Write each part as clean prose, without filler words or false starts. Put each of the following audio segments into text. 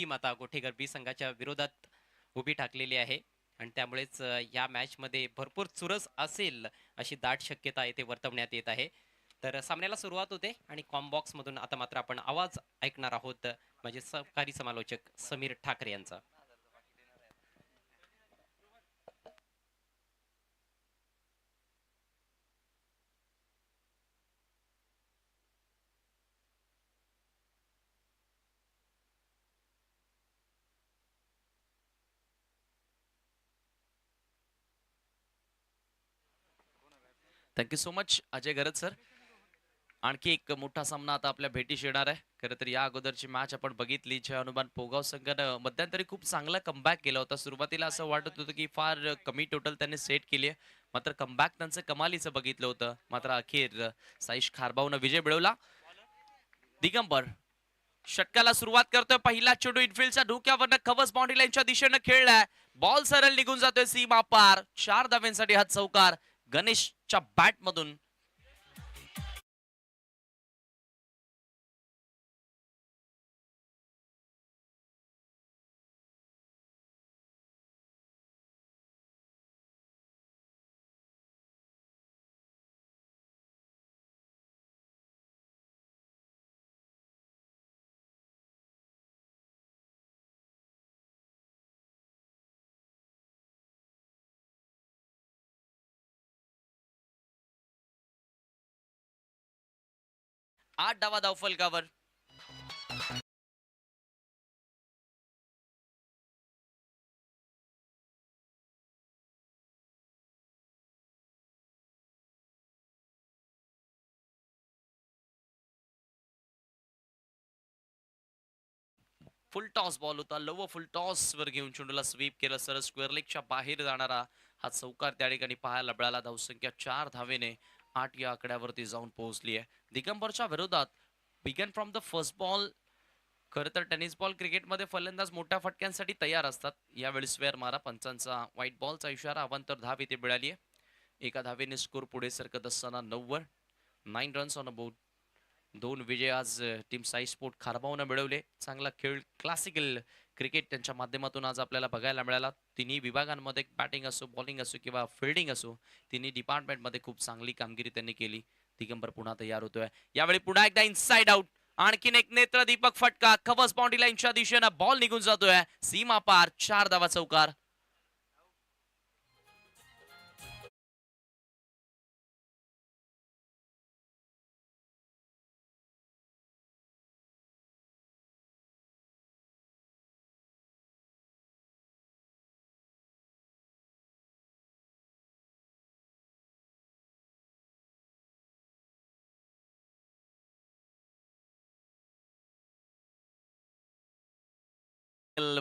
Team आता गोठेकर बी संघाच्या विरोधात उभी ठाकलेली आहे आणि त्यामुळेच या मॅच मध्ये भरपूर चुरस असेल अशी दाट शक्यता येथे वर्तवण्यात येत आहे. तर सामन्याला सुरुवात होते आणि कॉमबॉक्स मधून आता मात्र आपण आवाज ऐकणार आहोत म्हणजे सहकारी समालोचक समीर ठाकरे यांचा. थँक्यू सो मच अजय गरज सर. आणखी एक मोठा सामना आता आपल्या भेटीस येणार आहे. खरं तर या अगोदरची मॅच आपण बघितली जय हनुमान पोगाव संघानं मध्यंतरी खूप चांगला कमबॅक केला होता. सुरुवातीला असं वाटत होतं की फार कमी टोटल त्यांनी सेट केली आहे, मात्र कमबॅक त्यांचं कमालीचं बघितलं होतं. मात्र अखेर साईश खारबावनं विजय मिळवला. दिगंबर षटकाला सुरुवात करतोय. पहिला चेंडू इनफिल्डच्या धोक्यावरनं कवच बाउंड्री लाईनच्या दिशेनं खेळलाय. बॉल सरळ निघून जातोय सीमा पार. 4 धाव्यांसाठी हा चौकार गणेशच्या बॅट मधून. आठ डावा धावफलकावर. फुल टॉस बॉल होता. लव फुल टॉस वर घेऊन चेंडूला स्वीप केलं. सरळ स्क्वेअर लेगच्या बाहेर जाणारा हा चौकार त्या ठिकाणी पाहायला मिळाला. धावसंख्या 4 धावेने 8 या आकड्यावरती जाऊन पोहोचली आहे. दिगंबरच्या विरोधात begin from the first ball. खरं तर टेनिस बॉल क्रिकेटमध्ये फलंदाज मोठ्या फटक्यांसाठी तयार असतात. यावेळी स्क्वेअर मारा. पंचांचा व्हाईट बॉलचा इशारा. अवांतर धाव इथे मिळाली आहे. एका धावेने स्कोर पुढे सरकत असताना 9 वर 9 रन्स ऑन अ बोर्ड. 2 विजय आज टीम साई स्पोर्ट खारबावनं मिळवले. चांगला खेळ क्लासिकल क्रिकेट त्यांच्या माध्यमातून आज आपल्याला बघायला मिळाला. तिन्ही विभागांमध्ये बॅटिंग असो, बॉलिंग असो किंवा फिल्डिंग असो, तिन्ही डिपार्टमेंटमध्ये खूप चांगली कामगिरी त्यांनी केली. दिगंबर पुन्हा तयार होतोय. यावेळी पुन्हा एकदा इनसाइड आउट. आणखीन एक नेत्रदीपक फटका. कव्हर्स बाउंड्री लाईनच्या दिशेनं बॉल निघून जातोय. सीमा पार. 4 धावा चौकार.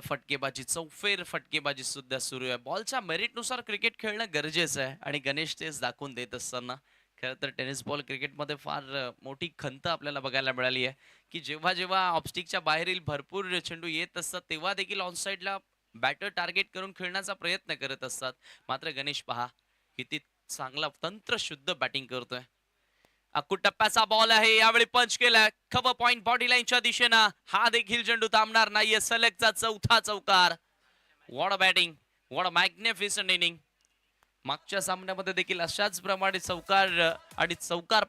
फटकेबाजी, चौफेर फटकेबाजी सुद्धा सुरू आहे. बॉलच्या मेरिटनुसार क्रिकेट खेळणं गरजेचं आहे आणि गणेश तेच दाखवून देत असताना खरं तर टेनिस बॉल क्रिकेटमध्ये फार मोठी खंत आपल्याला बघायला मिळाली आहे की जेव्हा जेव्हा ऑफस्टिकच्या बाहेरील भरपूर चेंडू येत असतात तेव्हा देखील ऑनसाईडला बॅटर टार्गेट करून खेळण्याचा प्रयत्न करत असतात. मात्र गणेश पहा किती चांगला तंत्रशुद्ध बॅटिंग करतोय. टप्प्याचा बॉल आहे. यावेळी पंच केलाय. खबर पॉइंट बॉडी लाईनच्या दिशेनं. हा देखील चेंडू थांबणार नाहीये. सलगचा चौथा चौकार. What a batting, what a magnificent inning. मागच्या सामन्यामध्ये देखील अशाच प्रमाणे चौकार आणि चौकार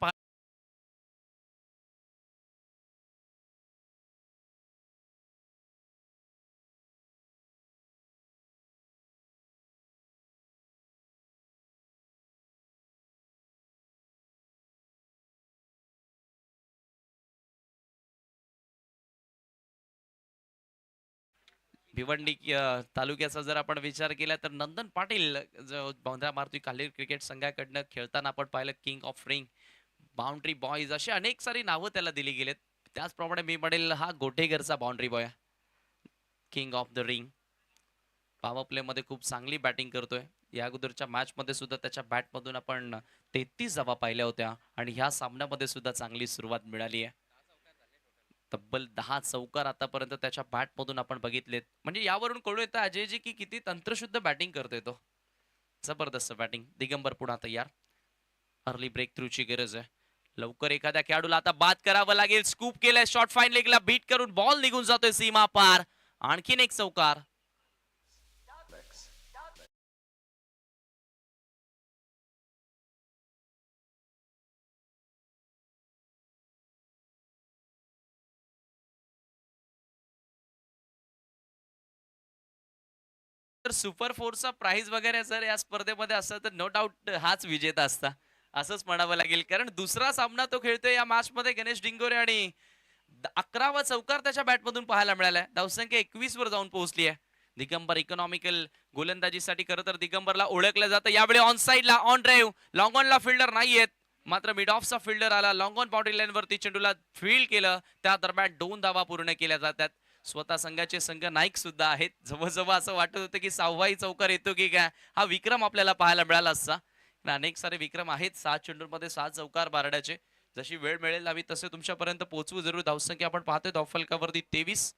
भिवंडी तालुक्याचा जर आपण विचार केला तर नंदन पाटील जो बाउंड्या मारतोय कालेर क्रिकेट संघाकडनं खेळताना आपण पाहिलं king of ring, boundary boys अशी अनेक सारी नावं त्याला दिली गेलेत. त्याचप्रमाणे मी म्हणेल हा गोठेकरचा boundary boy, king of the ring. Power play मध्ये खूप चांगली बॅटिंग करतोय. या अगोदरच्या मॅच मध्ये सुद्धा त्याच्या बॅट मधून आपण 33 धावा पाहिल्या होत्या आणि ह्या सामन्यामध्ये सुद्धा चांगली सुरुवात मिळाली आहे. तब्बल 10 चौकार आतापर्यंत त्याच्या बॅट मधून आपण बघितलेत. म्हणजे यावरून कळून येतं अजयजी की किती तंत्रशुद्ध बॅटिंग करतोय तो. जबरदस्त बॅटिंग. दिगंबर पुन्हा तयार. अर्ली ब्रेक थ्रूची गरज आहे. लवकर एखाद्या खेळाडूला आता बाद करावं लागेल. स्कूप केलंय. शॉर्ट फाईन लेगला बीट करून बॉल निघून जातोय सीमा पार. आणखीन एक चौकार. तर सुपर फोरचा प्राइज वगैरे जर या स्पर्धेमध्ये असतं तर नो डाऊट हाच विजेता असता असंच म्हणावं लागेल. कारण दुसरा सामना तो खेळतोय या मॅच मध्ये गणेश डिंगोरे आणि 11वा चौकार त्याच्या बॅटमधून पाहायला मिळालाय. धावसंख्या 21 वर जाऊन पोहोचली आहे. दिगंबर इकॉनॉमिकल गोलंदाजीसाठी खरं तर दिगंबरला ओळखलं जातं. यावेळी ऑन साइडला ऑन ड्राईव्ह लॉंग ऑनला फिल्डर नाहीयेत, मात्र मिड ऑफचा फिल्डर आला. लॉंग ऑन बाउंड्री लाईन वरती चेंडूला फील्ड केलं. त्या दरम्यान 2 धावा पूर्ण केल्या जातात. स्वतः संघाचे संघ नाईक सुद्धा आहेत. जवळजवळ असं वाटत होतं की 6वाही चौकार येतो की काय, हा विक्रम आपल्याला पाहायला मिळाला असता. पण अनेक सारे विक्रम आहेत 7 चेंडूंमध्ये 7 चौकार मारण्याचे. जशी वेळ मिळेल आम्ही तसे तुमच्यापर्यंत पोहोचवू जरूर. धावसंख्या आपण पाहतोय धावफलकावरती 23.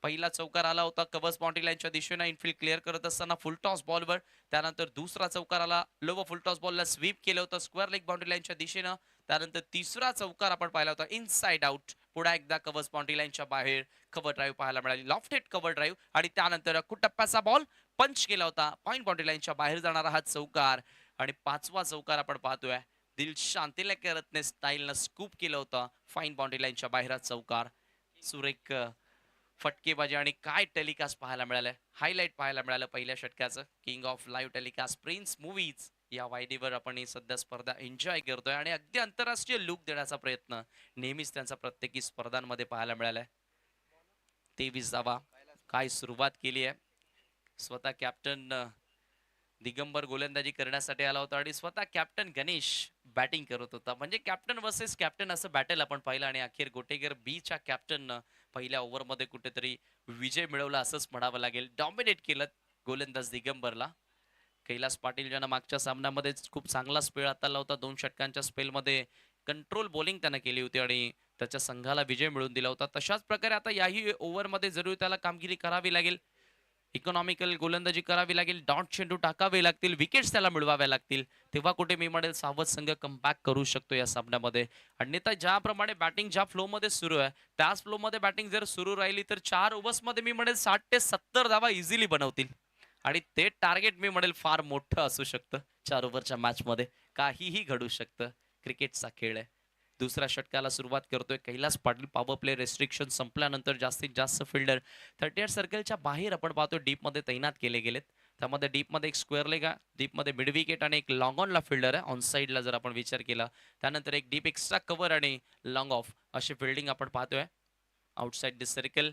पहिला चौकार आला होता कव्हर्स बाउंड्री लाईनच्या दिशेने इनफिल्ड क्लिअर करत असताना फुल टॉस बॉलवर. त्यानंतर दुसरा चौकार आला लो व फुल टॉस बॉलला स्वीप केलं होतं स्क्वेअर लेग बाउंड्री लाईनच्या दिशेनं. त्यानंतर तिसरा चौकार आपण पाहिला होता इनसाइड आउट. पुन्हा एकदा कव्हर्स बाउंड्री लाईनच्या बाहेर कव्हर ड्राईव्ह पाहायला मिळाली, लॉफ्टेड कव्हर ड्राईव्ह. आणि त्यानंतर कुटप्प्याचा बॉल पंच केला होता पॉइंट बाउंड्री लाईनच्या बाहेर जाणारा हा चौकार. आणि 5वा चौकार आपण पाहतोय दिलशान तिलकरत्ने स्टाईलनं स्कूप केलं होतं फाईन बाउंड्री लाईनच्या बाहेर हा चौकार. सुरेख फटकेबाजी आणि काय टेलिकास्ट पाहायला मिळालं, हायलाइट पाहायला मिळालं पहिल्या षटकाचं. King of live telecast prince movies या वाहिनीवर आपण ही सध्या स्पर्धा एन्जॉय करतोय आणि अगदी आंतरराष्ट्रीय लुक देण्याचा प्रयत्न नेहमीच त्यांचा प्रत्येकी स्पर्धांमध्ये पाहायला मिळालाय. 23 धावा, काय सुरुवात केली आहे. स्वतः कॅप्टन दिगंबर गोलंदाजी करण्यासाठी आला होता आणि स्वतः कॅप्टन गणेश बॅटिंग करत होता. म्हणजे कॅप्टन वर्सेस कॅप्टन असं बॅटल आपण पाहिलं आणि अखेर गोटेगर बीच्या कॅप्टननं पहिल्या ओव्हरमध्ये कुठेतरी विजय मिळवला असंच म्हणावं लागेल. डॉमिनेट केलं गोलंदाज दिगंबरला. कैलास पाटील ज्यानं मागच्या सामन्यामध्ये खूप चांगला स्पेल हाताळला होता. 2 षटकांच्या स्पेलमध्ये कंट्रोल बॉलिंग त्यानं केली होती आणि त्याच्या संघाला विजय मिळवून दिला होता. तशाच प्रकारे आता याही ओव्हरमध्ये जरूर त्याला कामगिरी करावी लागेल. इकॉनॉमिकल गोलंदाजी करावी लागेल, डॉट चेंडू टाकावे लागतील, विकेट्स त्याला मिळवाव्या लागतील. तेव्हा कुठे मी म्हणेल सावध संघ कमबॅक करू शकतो या सामन्यामध्ये. अन्यथा ज्याप्रमाणे बॅटिंग ज्या फ्लो मध्ये सुरू आहे त्याच फ्लो मध्ये बॅटिंग जर सुरू राहिली तर 4 ओव्हर्समध्ये मी म्हणेल 60 ते 70 धावा इझिली बनवतील. आणि ते टार्गेट मी म्हणेल फार मोठं असू शकतं. 4 ओव्हरच्या मॅच मध्ये काहीही घडू शकतं. क्रिकेटचा खेळ आहे. दुसऱ्या षटकाला सुरुवात करतोय Kailas Patil. Power play restriction संपल्यानंतर जास्तीत जास्त फिल्डर 38 सर्कलच्या बाहेर आपण पाहतो डीप मध्ये तैनात केले गेलेत. त्यामध्ये डीप मध्ये एक स्क्वेअर लेग आहे, डीप मध्ये मिड विकेट आणि एक लॉंग ऑनला फिल्डर आहे. ऑन साइडला जर आपण विचार केला त्यानंतर एक डीप एक्स्ट्रा कव्हर आणि लॉंग ऑफ अशी फिल्डिंग आपण पाहतोय. आउटसाइड दिस सर्कल.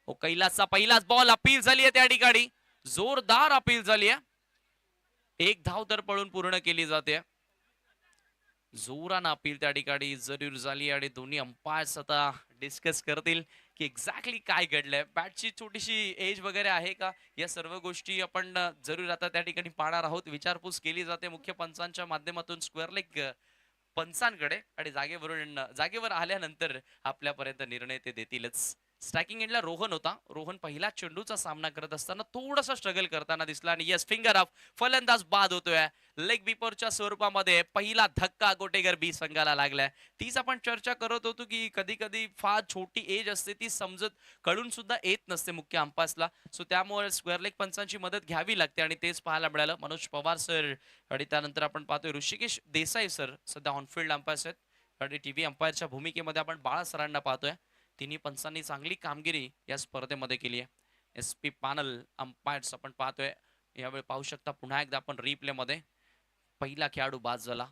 ओ कैलासचा पहिलाच बॉल अपील झाली आहे त्या ठिकाणी, जोरदार अपील झाली आहे. एक धाव तर पळून पूर्ण केली जाते. जोरानं अपील त्या ठिकाणी जरूर झाली आणि दोन्ही अंपायर्स आता डिस्कस करतील की एक्झॅक्टली काय घडलंय. बॅटची छोटीशी एज वगैरे आहे का, या सर्व गोष्टी आपण जरूर आता त्या ठिकाणी पाहणार आहोत. विचारपूस केली जाते मुख्य पंचांच्या माध्यमातून स्क्वेअर लेग पंचांकडे आणि जागेवर आल्यानंतर आपल्यापर्यंत निर्णय ते देतीलच. स्ट्रायकिंग एंडला रोहन होता. रोहन पहिला चेंडूचा सामना करत असताना थोडासा स्ट्रगल करताना दिसला आणि यस फिंगर ऑफ फलंदाज बाद होतोय. लेग बिफोरच्या स्वरूपामध्ये पहिला धक्का गोटेगर बी संघाला लागलाय. तीच आपण चर्चा करत होतो की कधी कधी फार छोटी एज असते, ती समजत कळून सुद्धा येत नसते मुख्य अंपायर्सला. सो त्यामुळे स्क्वेअर लेग पंचांची मदत घ्यावी लागते आणि तेच पाहायला मिळालं. मनोज पवार सर आणि त्यानंतर आपण पाहतोय ऋषिकेश देसाई सर सध्या ऑनफिल्ड अंपायर्स आहेत आणि टीव्ही अंपायरच्या भूमिकेमध्ये आपण बाळा सरांना पाहतोय. तिन्ही पंचांनी चांगली कामगिरी या स्पर्धेमध्ये केली आहे. एस पी पॅनल अंपायर्स आपण पाहतोय. यावेळी पाहू शकता पुन्हा एकदा आपण रिप्ले मध्ये पहिला खेळाडू बाद झाला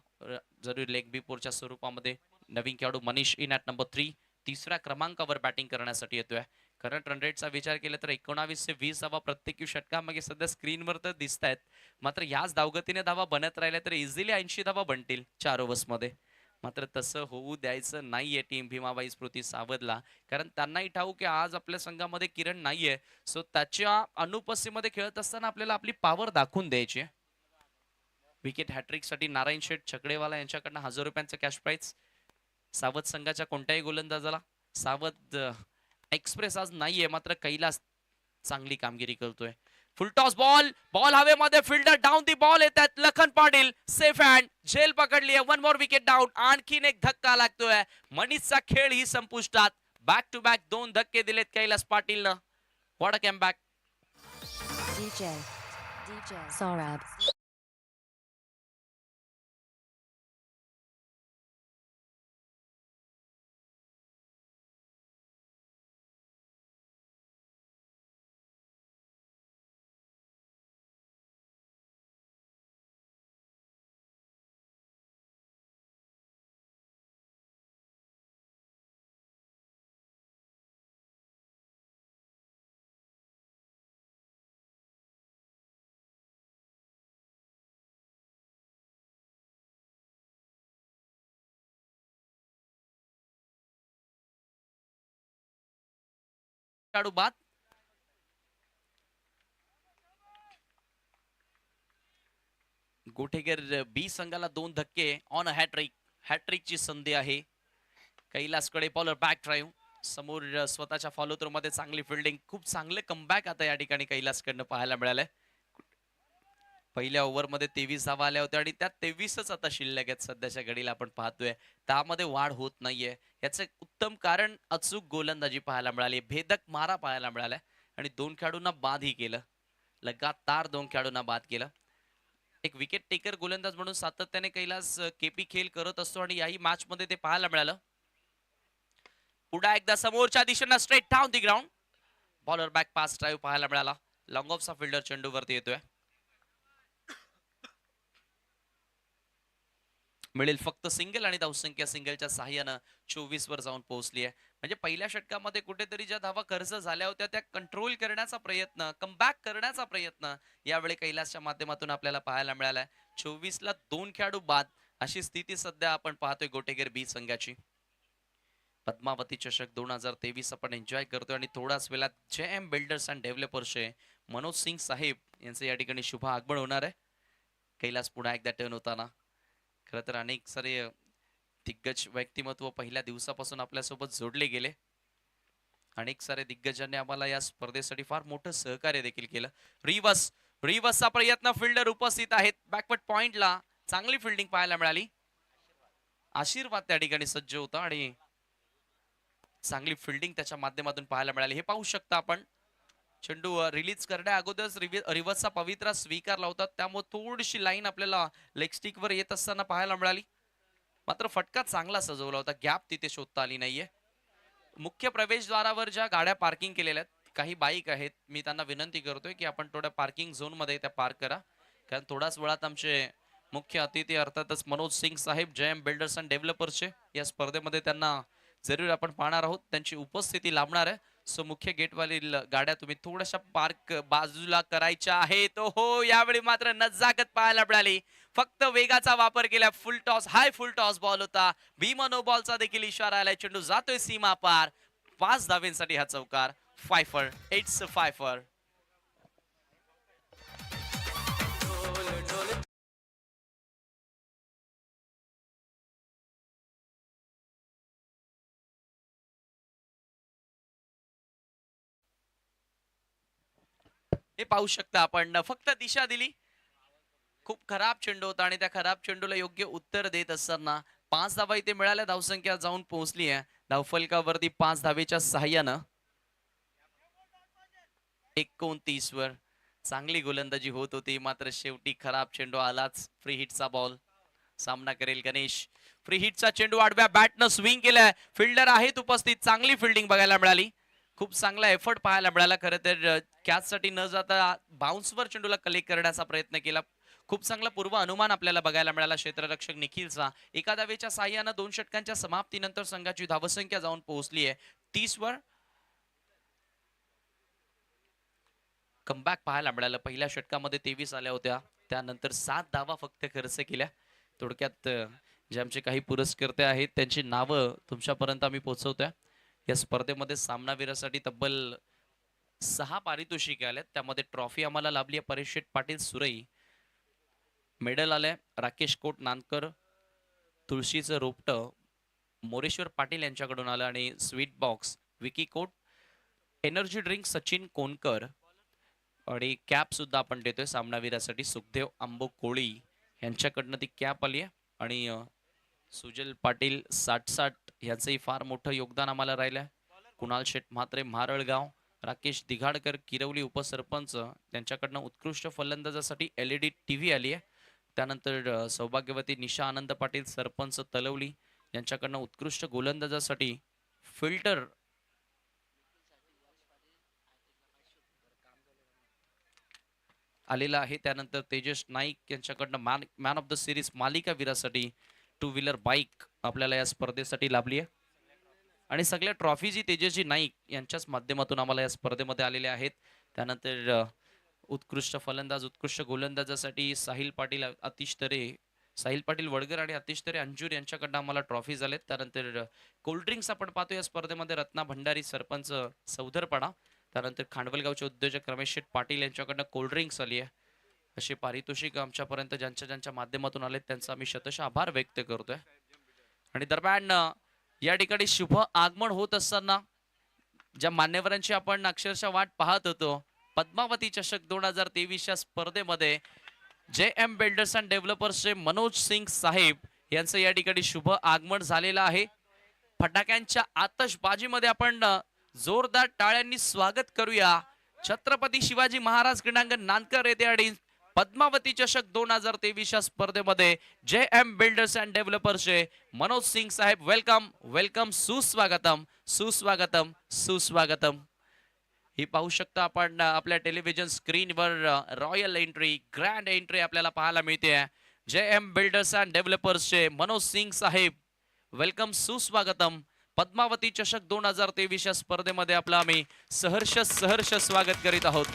जरूर लेग बिफोरच्या स्वरूपामध्ये. नवीन खेळाडू मनीष इन ॲट नंबर 3 तिसऱ्या क्रमांकावर बॅटिंग करण्यासाठी येतोय. करंट रन रेटचा विचार केला तर 19 ते 20 धावा प्रत्येक षटकामागे सध्या स्क्रीनवर तर दिसत आहेत. मात्र याच धावगतीने धावा बनत राहिल्या तर इझिली 80 धावा बनतील 4 ओव्हर्समध्ये. मात्र तसं होऊ द्यायचं नाहीये टीम भीमाबाई स्मृती सावधला. कारण त्यांनाही ठाऊक की आज आपल्या संघामध्ये किरण नाहीये. सो त्याच्या अनुपस्थितीमध्ये खेळत असताना आपल्याला आपली पॉवर दाखवून द्यायची. विकेट हॅट्रिक साठी नारायण शेठ छकडेवाला यांच्याकडनं 1000 रुपयांचं कॅश प्राइज. सावध संघाच्या कोणत्याही गोलंदाजाला सावध एक्सप्रेस आज नाहीये, मात्र कैलास चांगली कामगिरी करतोय. फुल टॉस बॉल हवेमध्ये, फिल्डर डाऊन दी बॉल येतात. लखन पाटील सेफ हँड, झेल पकडली आहे. 1 मोर विकेट डाऊन. आणखीन एक धक्का लागतोय. मनीषचा खेळ ही संपुष्टात. बॅक टू बॅक 2 धक्के दिलेत कैलास पाटीलनं. What a comeback. DJ Saurabh. खेळाडू बाद. गोटेकर बी संघाला 2 धक्के ऑन अ हॅट्रिक. हॅट्रिकची संधी आहे. कैलासकडे बॉलर बॅक ड्राईव्ह. समोर स्वतःच्या फॉलो थ्रो मध्ये चांगली फिल्डिंग. खूप चांगले कमबॅक आता या ठिकाणी कैलासकडनं पाहायला मिळालंय. पहिल्या ओव्हरमध्ये 23 धावा आल्या होत्या आणि त्या 23च आता शिल्लक आहेत सध्याच्या घडीला आपण पाहतोय. त्यामध्ये वाढ होत नाहीये. याचं उत्तम कारण अचूक गोलंदाजी पाहायला मिळाली. भेदक मारा पाहायला मिळालाय आणि 2 खेळाडूंना बादही केलं. लगातार 2 खेळाडूंना बाद केलं. एक विकेट टेकर गोलंदाज म्हणून सातत्याने कैलास केपी खेळ करत असतो आणि याही मॅच मध्ये ते पाहायला मिळालं. पुन्हा एकदा समोरच्या दिशेनं straight down the ground. Bowler back pass drive पाहायला मिळाला. लॉंग ऑफचा फिल्डर चेंडूवरती येतोय. मिळेल फक्त सिंगल आणि धावसंख्या सिंगलच्या सहाय्यानं 24 वर जाऊन पोहोचली आहे. म्हणजे पहिल्या षटकामध्ये कुठेतरी ज्या धावा खर्च झाल्या होत्या त्या कंट्रोल करण्याचा प्रयत्न, कमबॅक करण्याचा प्रयत्न यावेळी कैलासच्या माध्यमातून आपल्याला पाहायला मिळालाय. 24 ला 2 खेळाडू बाद अशी स्थिती सध्या आपण पाहतोय गोटेगर बी संघाची. पद्मावती चषक 2023 आपण एन्जॉय करतोय आणि थोड्याच वेळात JM बिल्डर्स अँड डेव्हलपर्सचे मनोज सिंग साहेब यांचे या ठिकाणी शुभ आगमन होणार आहे. कैलास पुन्हा एकदा टर्न होताना. खरं तर अनेक सारे दिग्गज व्यक्तिमत्व पहिल्या दिवसापासून आपल्यासोबत जोडले गेले. अनेक सारे दिग्गजांनी आम्हाला या स्पर्धेसाठी फार मोठं सहकार्य देखील केलं. रिवर्सचा प्रयत्न. फिल्डर उपस्थित आहेत. बॅकवर्ड पॉइंटला चांगली फिल्डिंग पाहायला मिळाली. आशीर्वाद त्या ठिकाणी सज्ज होता आणि चांगली फिल्डिंग त्याच्या माध्यमातून पाहायला मिळाली. हे पाहू शकता आपण. चेंडू रिलीज करण्या अगोदरच रिव्हर्सचा पवित्रा स्वीकारला होता. त्यामुळे थोडीशी लाईन आपल्याला लेग स्टिक वर येत असताना पाहायला मिळाली. मात्र फटका चांगला सजवला होता. गॅप तिथे शोधता आली नाहीये. मुख्य प्रवेशद्वारावर ज्या गाड्या पार्किंग केलेल्या आहेत, काही बाईक आहेत, मी त्यांना विनंती करतोय की आपण थोड्या पार्किंग झोन मध्ये त्या पार्क करा. कारण थोड्याच वेळात आमचे मुख्य अतिथी अर्थातच मनोज सिंग साहेब JM बिल्डर्स अँड डेव्हलपर्सचे या स्पर्धेमध्ये त्यांना जरूर आपण पाहणार आहोत. त्यांची उपस्थिती लाभणार आहे. सो मुख्य गेटवरील गाड्या तुम्ही थोड्याशा पार्क बाजूला करायच्या आहेत. हो, यावेळी मात्र नजाकत पाहायला मिळाली. फक्त वेगाचा वापर केला. फुल टॉस, हाय फुल टॉस बॉल होता. भीमा नो बॉलचा देखील इशारा आलाय. चेंडू जातोय सीमा पार. 5 धावेंसाठी हा चौकार. Pfeiffer, it's Pfeiffer. हे पाहू शकता आपण. फक्त दिशा दिली. खूप खराब चेंडू होता आणि त्या खराब चेंडूला योग्य उत्तर देत असताना 5 धावा इथे मिळाल्या. धावसंख्या जाऊन पोहोचली आहे धावफलकावरती 5 धावेच्या सहाय्यानं 29 वर. चांगली गोलंदाजी होत होती. मात्र शेवटी खराब चेंडू आलाच. फ्री हिटचा बॉल. सामना करेल गणेश. फ्री हिटचा चेंडू आडव्या बॅटनं स्विंग केलाय. फिल्डर आहेत उपस्थित. चांगली फिल्डिंग बघायला मिळाली. खूप चांगला एफर्ट पाहायला मिळाला. खरं तर कॅच साठी न जाता बाउन्सवर चेंडूला कलेक्ट करण्याचा प्रयत्न केला. खूप चांगला पूर्व अनुमान आपल्याला बघायला मिळाला क्षेत्ररक्षक निखिलचा. एका धावेच्या साह्यानं 2 षटकांच्या समाप्तीनंतर संघाची धावसंख्या जाऊन पोहोचली आहे 30 वर. कमबॅक पाहायला मिळालं. पहिल्या षटकामध्ये 23 आल्या होत्या. त्यानंतर 7 धावा फक्त खर्च केल्या. थोडक्यात जे आमचे काही पुरस्कर्ते आहेत त्यांची नावं तुमच्यापर्यंत आम्ही पोहोचवतोय. या स्पर्धेमध्ये सामनावीरासाठी तब्बल 6 पारितोषिके आल्यात. त्यामध्ये ट्रॉफी आम्हाला लाभली आहे परेश शेठ पाटील सुरई. मेडल आले राकेश कोट नानकर, तुळशीचं रोपटं मोरेश्वर पाटील यांच्याकडून आलं आणि sweet box Vicky Kot, energy drink Sachin Konkar आणि कॅप सुद्धा आपण देतोय सामनावीरासाठी सुखदेव आंबो कोळी यांच्याकडनं ती कॅप आली आहे. आणि सुजल पाटील 60-60 यांचंही फार मोठं योगदान आम्हाला राहिलंय. कुणाल शेठ म्हात्रे म्हारळगाव राकेश दिघाडकर किरवली उपसरपंच त्यांच्याकडनं उत्कृष्ट फलंदाजासाठी LED टीव्ही आली आहे. त्यानंतर सौभाग्यवती निशा आनंद पाटील सरपंच तलवली यांच्याकडनं उत्कृष्ट गोलंदाजासाठी फिल्टर आलेला आहे. त्यानंतर तेजस नाईक यांच्याकडनं मॅन ऑफ द सिरीज मालिका वीरासाठी 2 व्हीलर बाईक आपल्याला या स्पर्धेसाठी लाभली आहे. आणि सगळ्या ट्रॉफीजी तेजस्वी नाईक यांच्याच माध्यमातून आम्हाला या स्पर्धेमध्ये आलेल्या आहेत. त्यानंतर उत्कृष्ट फलंदाज उत्कृष्ट गोलंदाजासाठी साहिल पाटील आतिश तरे साहिल पाटील वडगर आणि आतिश तरे अंजूर यांच्याकडनं आम्हाला ट्रॉफी झालेत. त्यानंतर कोल्ड्रिंक्स आपण पाहतो या स्पर्धेमध्ये रत्ना भंडारी सरपंच सौदरपाडा. त्यानंतर खांडवलगावचे उद्योजक रमेश शेठ पाटील यांच्याकडनं कोल्ड्रिंक्स आली आहे. असे पारितोषिक आमच्यापर्यंत ज्यांच्या माध्यमातून आलेत त्यांचा आम्ही शतशः आभार व्यक्त करतोय. आणि दरम्यान या ठिकाणी शुभ आगमन होत असताना ज्या मान्यवरांची आपण अक्षरशः वाट पाहत होतो, पद्मावती चषक 2023 या स्पर्धेमध्ये JM बिल्डर्स अँड डेव्हलपर्सचे मनोज सिंग साहेब यांचं या ठिकाणी शुभ आगमन झालेलं आहे. फटाक्यांच्या आतषबाजीमध्ये आपण जोरदार टाळ्यांनी स्वागत करूया. छत्रपती शिवाजी महाराज क्रीडांगण नानकर येथे आणि पद्मावती चषक 2023 या स्पर्धेमध्ये JM बिल्डर्स अँड डेव्हलपर्सचे मनोज सिंग साहेब वेलकम वेलकम सुस्वागतम सुस्वागतम सुस्वागतम. ही पाहू शकता आपण आपल्या टेलिव्हिजन स्क्रीनवर रॉयल एंट्री ग्रँड एंट्री आपल्याला पाहायला मिळते. JM बिल्डर्स अँड डेव्हलपर्सचे मनोज सिंग साहेब वेलकम सुस्वागतम. पद्मावती चषक 2023 या स्पर्धेमध्ये आपलं आम्ही सहर्ष सहर्ष स्वागत करीत आहोत.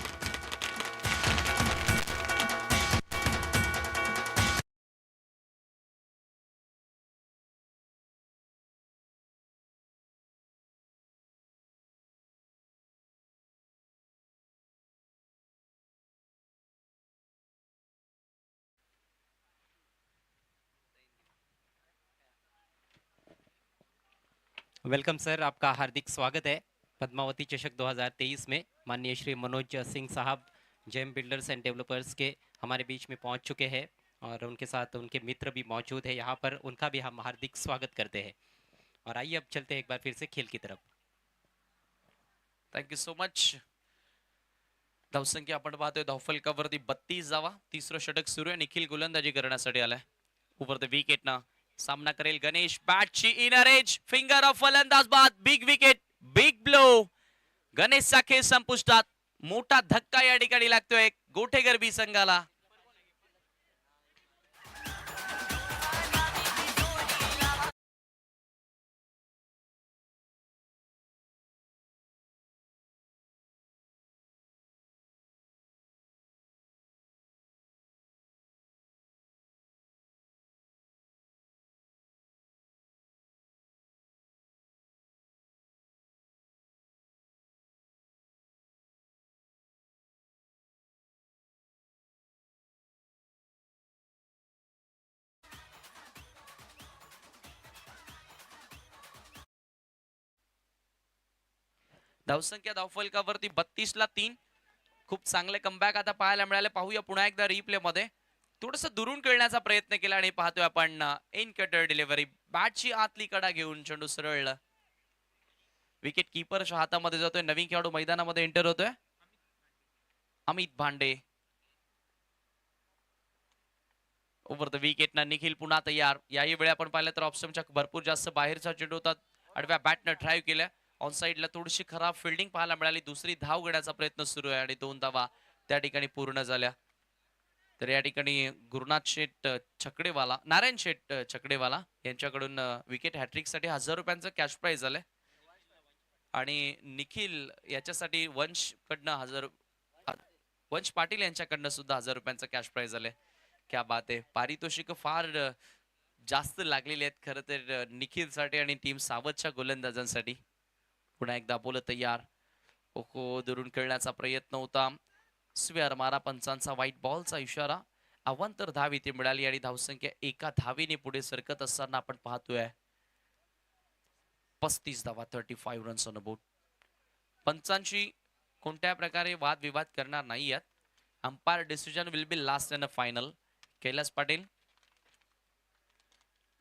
वेलकम सर, आपका हार्दिक स्वागत है पद्मावती चषक 2023 में. माननीय श्री मनोज सिंह साहब जेम बिल्डर्स एंड डेवलपर्स के हमारे बीच में पहुंच चुके हैं और उनके साथ उनके मित्र भी मौजूद है यहाँ पर. उनका भी हम हार्दिक स्वागत करते हैं. और आइए अब चलते हैं एक बार फिर से खेल की तरफ. Thank you so much. धावसंख्या आपण पाहतोय धावफलकावरती 32 धावा. तिसरं षटक सुरू आहे. निखिल गोलंदाजी करण्यासाठी आलाय. ओव्हर द विकेट ना सामना करेल गणेश. बॅटची इनर एज फिंगर ऑफ फलंदाज बाद. Big wicket big blow. गणेशचा खेळ संपुष्टात. मोठा धक्का या ठिकाणी लागतोय गोठेगरबी संघाला. धावसंख्या धावफलकावरती 32 ला 3. खूप चांगले कमबॅक आता पाहायला मिळाले. पाहूया पुन्हा एकदा रिप्ले मध्ये. थोडस दुरून खेळण्याचा प्रयत्न केला आणि पाहतोय आपण इन कटर डिलिव्हरी. बॅटची आतली कडा घेऊन चेंडू सरळ विकेट कीपरच्या हातामध्ये जातोय. नवीन खेळाडू मैदानामध्ये एंटर होतोय अमित भांडे. ओव्हर द विकेट ना निखिल पुन्हा तयार. याही वेळी आपण पाहिलं तर ऑप्शनच्या भरपूर जास्त बाहेरचा चेंडू होता. आडव्या बॅटनं ड्राईव्ह केल्या. ऑन साइडला थोडीशी खराब फिल्डिंग पाहायला मिळाली. दुसरी धाव घेण्याचा प्रयत्न सुरू आहे आणि 2 धावा त्या ठिकाणी पूर्ण झाल्या. तर या ठिकाणी गुरुनाथ शेठ छकडेवाला नारायण शेठ छकडेवाला यांच्याकडून विकेट हॅट्रिक साठी 1000 रुपयांचं कॅश प्राइज झालंय. आणि निखिल याच्यासाठी वंश कडनं 1000 वंश पाटील यांच्याकडनं सुद्धा 1000 रुपयांचं कॅश प्राइज झालंय. क्या बात आहे. पारितोषिक फार जास्त लागलेली आहेत खरं तर निखिलसाठी आणि टीम सावधच्या गोलंदाजांसाठी. पुन्हा एकदा बोल तयार. ओहो दुरून खेळण्याचा प्रयत्न होता. स्वेअर मारा पंचांचा व्हाईट बॉलचा इशारा. अवांतर धाव इथे मिळाली आणि धावसंख्या एका धावेने पुढे सरकत असताना आपण पाहतोय 35 धावा 35 रन्स ऑन अ बोर्ड. पंचांची कोणत्या प्रकारे वादविवाद करणार नाही आहेत. Umpire decision will be last in a final. Kailas Patil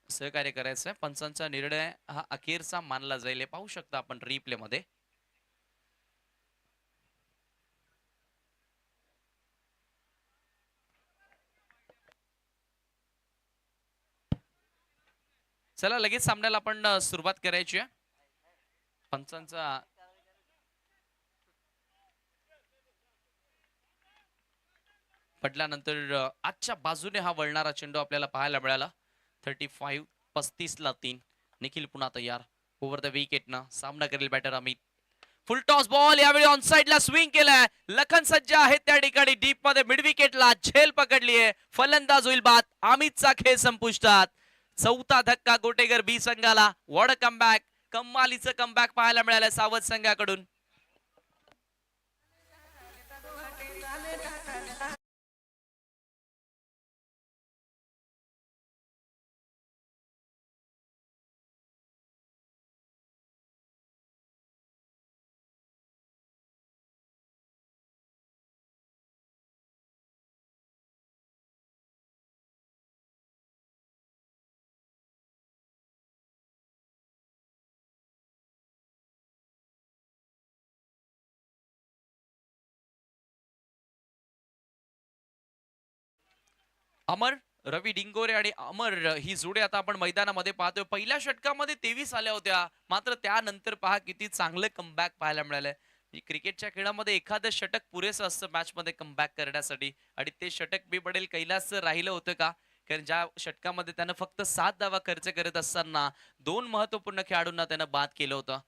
सहकार्य करायचं आहे. पंचांचा निर्णय हा अखेरचा मानला जाईल. पाहू शकता आपण रिप्ले मध्ये. चला लगेच सामन्याला आपण सुरुवात करायची आहे. पंचांचा पडल्यानंतर आजच्या बाजूने हा वळणारा चेंडू आपल्याला पाहायला मिळाला. 35 ला 3. निखिल पुन्हा तयार. ओव्हर द विकेट ना सामना करेल batter Amit. Full toss ball यावेळी ऑन ला स्विंग केलाय. लखन सज्ज आहे त्या ठिकाणी डीप मध्ये मिड विकेटला झेल पकडली आहे. फलंदाज होईल बाद. अमितचा खेळ संपुष्टात. चौथा धक्का गोटेगर बी संघाला. वॉड कमबॅक, कमालीचं कमबॅक पाहायला मिळालं सावध संघाकडून. अमर, रवी डिंगोरे आणि अमर ही जोडी आता आपण मैदानामध्ये पाहतोय. पहिल्या षटकामध्ये 23 आल्या होत्या, मात्र त्यानंतर पहा किती चांगलं कमबॅक पाहायला मिळालंय. क्रिकेटच्या खेळामध्ये एखादं षटक पुरेसं असतं मॅच मध्ये कमबॅक करण्यासाठी, आणि ते षटक बी पडेल कैलास राहिलं होतं का? कारण ज्या षटकामध्ये त्यानं फक्त 7 धावा खर्च करत असताना 2 महत्वपूर्ण खेळाडूंना त्यानं बाद केलं होतं.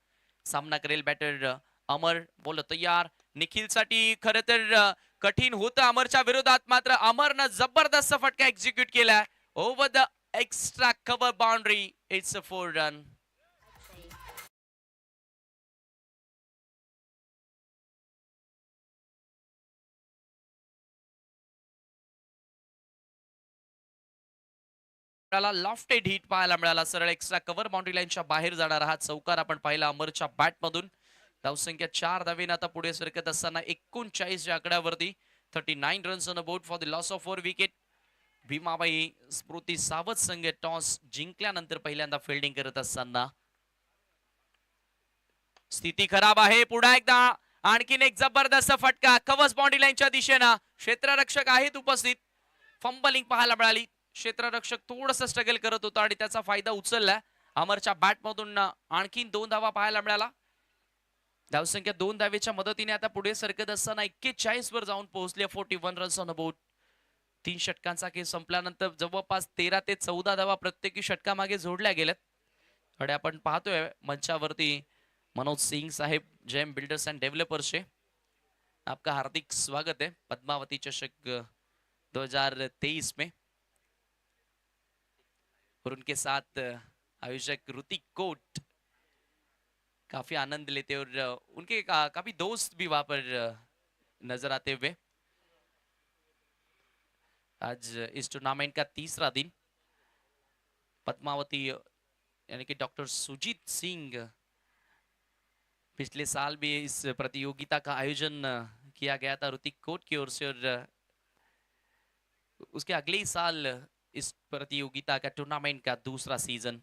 सामना करेल बॅटर अमर. बोल तयार. निखिलसाठी खरं तर कठीण होतं अमरच्या विरोधात, मात्र अमरनं जबरदस्त फटका एक्झिक्यूट केलाय. Over the extra cover boundary. It's a 4 run. Lofted hit पाहायला मिळाला. सरळ एक्स्ट्रा कव्हर बाउंड्री लाईनच्या बाहेर जाणारा हा चौकार आपण पाहिला अमरच्या बॅट मधून. धावसंख्या 4 धावेने आता पुढे सरकत असताना 39 या आकड्यावरती. 39 runs on a board for the loss of 4 wicket. Bhimabai Smriti सावध संघ टॉस जिंकल्यानंतर पहिल्यांदा फिल्डिंग करत असताना. स्थिती खराब आहे. पुन्हा एकदा आणखीन एक जबरदस्त फटका कव्हर बाउंड्री लाईनच्या दिशेनं. क्षेत्ररक्षक आहेत उपस्थित. फंबलिंग पाहायला मिळाली. क्षेत्ररक्षक थोडस स्ट्रगल करत होता आणि त्याचा फायदा उचलला. अमरच्या बॅट मधून आणखीन 2 धावा पाहायला मिळाला. धावसंख्या 2 धावेच्या मदतीने आता पुढे सरकत असताना 41 वर जाऊन पोहोचले. 41 रन्स ऑन अ बोर्ड. 3 षटकांचा खेळ संपल्यानंतर जवळपास 13 ते 14 धावा प्रत्येकी षटकामागे जोडल्या गेल्यात. आणि आपण पाहतोय मंचावरती मनोज सिंग साहेब, जेएम बिल्डर्स एंड डेव्हलपर्सचे. आपका हार्दिक स्वागत है पद्मावती चषक 2023 में. और उनके साथ आयोजक ऋतिक कोट काफी आनंद लेते और उनके काफी दोस्त भी वहां पर नजर आते हुए. आज इस टूर्नामेंट का तीसरा दिन. पद्मावती यानी कि डॉक्टर सुजीत सिंह, पिछले साल भी इस प्रतियोगिता का आयोजन किया गया था ऋतिक कोट की ओर से, और उसके अगले ही साल इस प्रतियोगिता का टूर्नामेंट का दूसरा सीजन.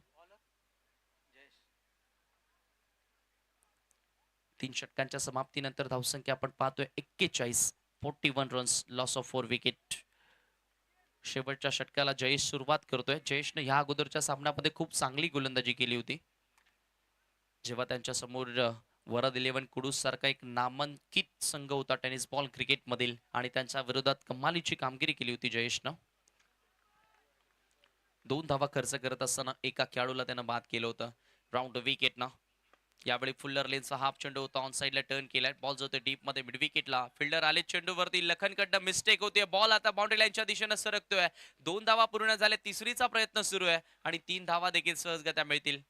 3 षटकांच्या समाप्तीनंतर धावसंख्या आपण पाहतोय 41. 41 रन्स, लॉस ऑफ 4 विकेट. शेवटच्या षटकाला जयेश सुरुवात करतोय. जयेशने ह्या अगोदरच्या सामन्यामध्ये खूप चांगली गोलंदाजी केली होती, जेव्हा त्यांच्या समोर वरद 11 कुडूस सारखा एक नामांकित संघ होता टेनिस बॉल क्रिकेट मधील, आणि त्यांच्या विरोधात कमालीची कामगिरी केली होती जयेशनं. 2 धावा खर्च करत असताना एका खेळाडूला त्यानं बाद केलं होतं. राऊंड विकेट ना. यावेळी फुल्लर लेनचा हाफ चेंडू होता, ऑन साइडला टर्न केलाय. बॉल जो डीप मध्ये मिड विकेटला. फिल्डर आले चेंडूवरती. लखनकडनं मिस्टेक होते. बॉल आता बाउंड्री लाईनच्या दिशेने सरकतोय. 2 धावा पूर्ण झाल्या. तिसरीचा प्रयत्न सुरू आहे आणि 3 धावा देखील सहजगत्या मिळतील.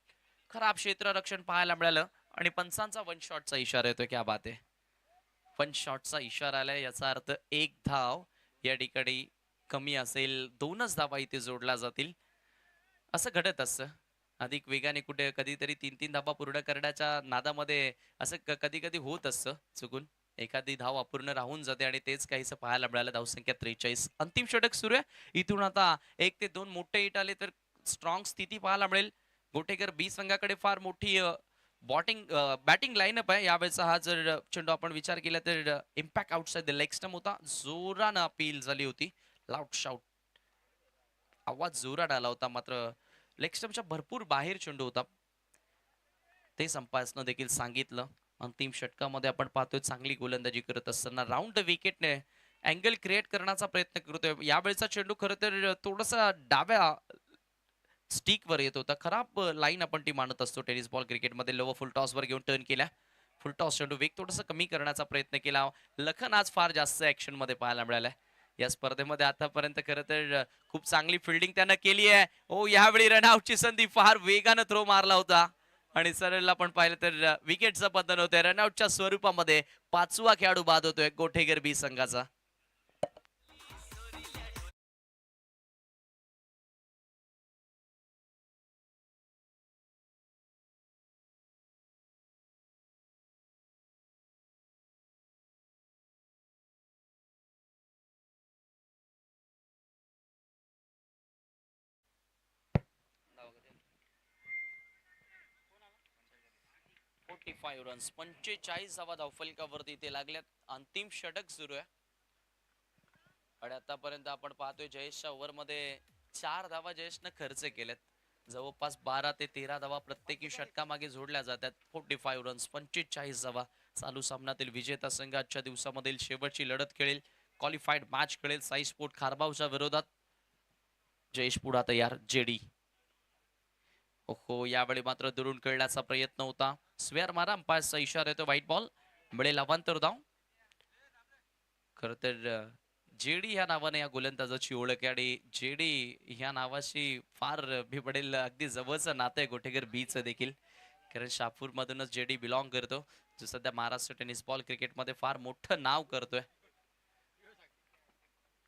खराब क्षेत्ररक्षण पाहायला मिळालं आणि पंचांचा 1 शॉटचा इशारा येतोय. क्या बात आहे. 1 शॉटचा इशारा आलाय, याचा अर्थ 1 धाव या ठिकाणी कमी असेल. 2च धावा इथे जोडल्या जातील. असं घडत असतं. अधिक वेगाने कुठे कधीतरी 3-3 धावा पूर्ण करण्याच्या नादामध्ये असं कधी कधी होत असतं चुकून. एखादी धाव अपूर्ण राहून जाते आणि तेच काहीसं पाहायला मिळालं. धावसंख्या 43. अंतिम षटक सुरू आहे. इथून आता 1 ते 2 मोठे हिट आले तर स्ट्रॉंग स्थिती पाहायला मिळेल. गोटेकर बी संघाकडे फार मोठी बॅटिंग लाईनअप आहे यावेळेचा. हा जर चेंडू आपण विचार केला तर impact outside the leg stump होता. जोरानं अपील झाली होती. लाऊड शाउट आवाज जोरात आला होता, मात्र लेग स्टंपच्या भरपूर बाहेर चेंडू होता. ते संपासनं देखील सांगितलं. अंतिम षटकामध्ये आपण पाहतोय चांगली गोलंदाजी करत असताना राऊंड द विकेटने अँगल क्रिएट करण्याचा प्रयत्न करतोय. यावेळेचा चेंडू खरं तर थोडासा डाव्या स्टिकवर येत होता. खराब लाईन आपण ती मानत असतो टेनिस बॉल क्रिकेटमध्ये. लोवर फुल टॉसवर घेऊन टर्न केला. फुल टॉस चेंडू वेग थोडासा कमी करण्याचा प्रयत्न केला. लखन आज फार जास्त ऍक्शन मध्ये पाहायला मिळालाय या स्पर्धेमध्ये आतापर्यंत. खरं तर खूप चांगली फिल्डिंग त्यानं केली आहे. ओ यावेळी रनआउटची संधी, फार वेगानं थ्रो मारला होता आणि सरळ आपण पाहिलं तर विकेटचं पतन होतंय. रनआउटच्या स्वरूपामध्ये 5वा खेळाडू बाद होतोय गोठेकर बी संघाचा. रन्स 45 धावा धावफलकावरती ते लागल्यात. अंतिम षटक सुरू आहे आणि आतापर्यंत आपण पाहतोय जयेशच्या ओव्हरमध्ये 4 धावा जयेशनं खर्च केल्यात. जवळपास 12 ते 13 धावा प्रत्येकी षटकामागे जोडल्या जातात. 45 रन्स 45 धावा. चालू सामन्यातील विजेता संघ आजच्या दिवसामधील शेवटची लढत खेळेल. क्वालिफाईड मॅच खेळेल साई स्पोर्ट खारबावच्या विरोधात. जयेश पुढा तयार. जेडी ओहो यावेळी मात्र दुरून खेळण्याचा प्रयत्न होता. स्वेअर मारा, अंपायरचा इशारा येतो. व्हाईट बॉल मिळेल अवांतर धाव. खर तर जेडी ह्या नावाने या गोलंदाजाची ओळख आहे आणि जेडी ह्या नावाशी फार भिपडेल अगदी जवळचं नातं आहे गोठेकर बीचं देखील. कारण शापूर मधूनच जेडी बिलॉंग करतो, जो सध्या महाराष्ट्र टेनिस बॉल क्रिकेटमध्ये फार मोठं नाव करतोय.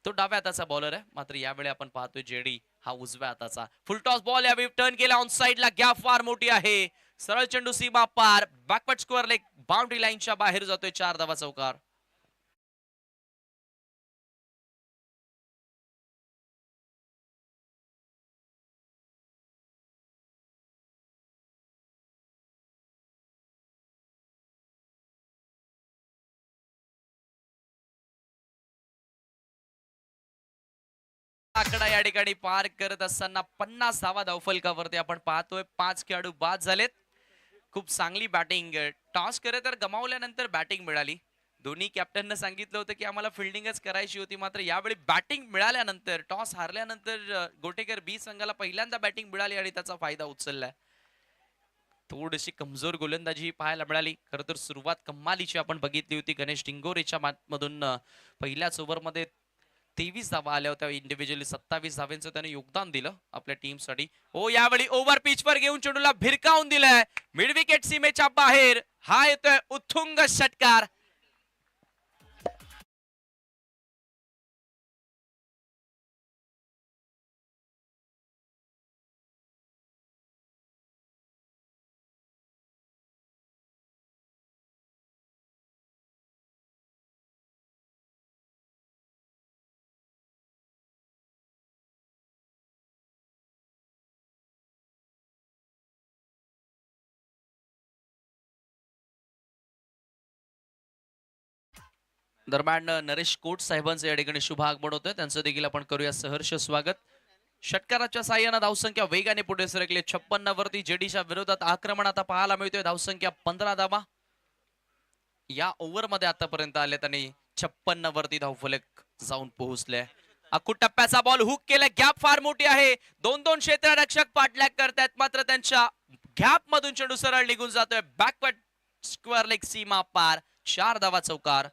तो डाव्या हाताचा बॉलर आहे, मात्र यावेळी आपण पाहतोय जेडी हा उजव्या हाताचा. फुल टॉस बॉल यावेळी टर्न केला ऑन साइडला. गॅप फार मोठी आहे. सरळ चेंडू सीमा पार. बॅकवर्ड स्क्वेअर लेग बाउंड्री लाईनच्या बाहेर जातोय. 4 धावा चौकार. आकडा या ठिकाणी पार करत असताना 50 धावा धावफलकावरती आपण पाहतोय. 5 खेळाडू बाद झालेत. खूप चांगली बॅटिंग. टॉस खरं तर गमावल्यानंतर बॅटिंग मिळाली. दोन्ही कॅप्टननं सांगितलं होतं की आम्हाला फिल्डिंगच करायची होती, मात्र यावेळी बॅटिंग मिळाल्यानंतर, टॉस हारल्यानंतर गोटेकर बी संघाला पहिल्यांदा बॅटिंग मिळाली आणि त्याचा फायदा उचललाय. थोडीशी कमजोर गोलंदाजी पाहायला मिळाली. खरं तर सुरुवात कमालीची आपण बघितली होती. गणेश डिंगोरेच्या मधून पहिल्याच ओव्हरमध्ये 23 धावा आल्या होत्या. इंडिव्हिज्युअली 27 धावांचं त्याने योगदान दिलं आपल्या टीमसाठी. ओ यावेळी ओव्हर पिचवर घेऊन चेंडूला भिरकावून दिलाय मिड विकेट सीमेच्या बाहेर. हा येतोय उत्तुंग षटकार. दरम्यान नरेश कोट साहेबांचं या ठिकाणी शुभ आगमन होतंय. त्यांचं देखील आपण करूया सहर्ष स्वागत. षटकाराच्या साह्यानं धावसंख्या वेगाने पुढे सरकले. 56 वरती जेडीच्या विरोधात आक्रमण आता पाहायला मिळतोय. धावसंख्या 15 धावा या ओव्हर मध्ये आतापर्यंत आले. त्यांनी 56 वरती धावफलक जाऊन पोहोचले. अकूट टप्प्याचा बॉल हुक केला. गॅप फार मोठी आहे. 2-2 क्षेत्ररक्षक पाठलाग करतायत, मात्र त्यांच्या गॅप मधून चेंडू सरळ निघून जातोय. बॅकवर्ड स्क्वेअर लेग सीमा पार. 4 धावा चौकार.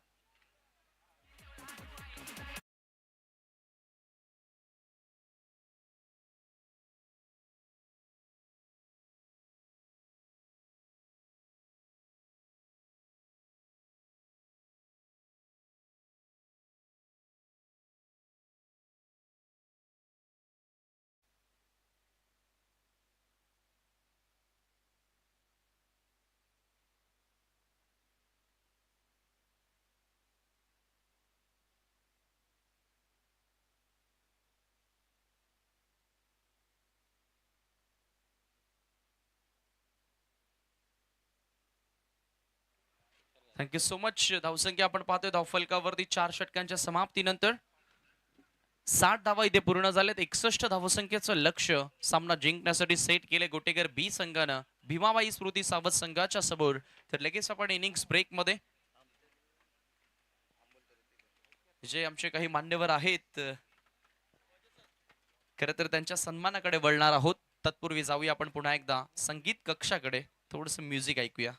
Thank you so much. धावसंख्या आपण पाहतोय धावफलकावरती 4 षटकांच्या समाप्तीनंतर 60 धावा इथे पूर्ण झालेत. 61 धावसंख्येचं लक्ष्य सामना जिंकण्यासाठी सेट केले गोटेकर बी संघानं भीमाबाई स्मृती सावध संघाच्या समोर. तर लगेच आपण इनिंग्स ब्रेक मध्ये जे आमचे काही मान्यवर आहेत खरं तर त्यांच्या सन्मानाकडे वळणार आहोत. तत्पूर्वी जाऊया आपण पुन्हा एकदा संगीत कक्षाकडे, थोडस म्युझिक ऐकूया.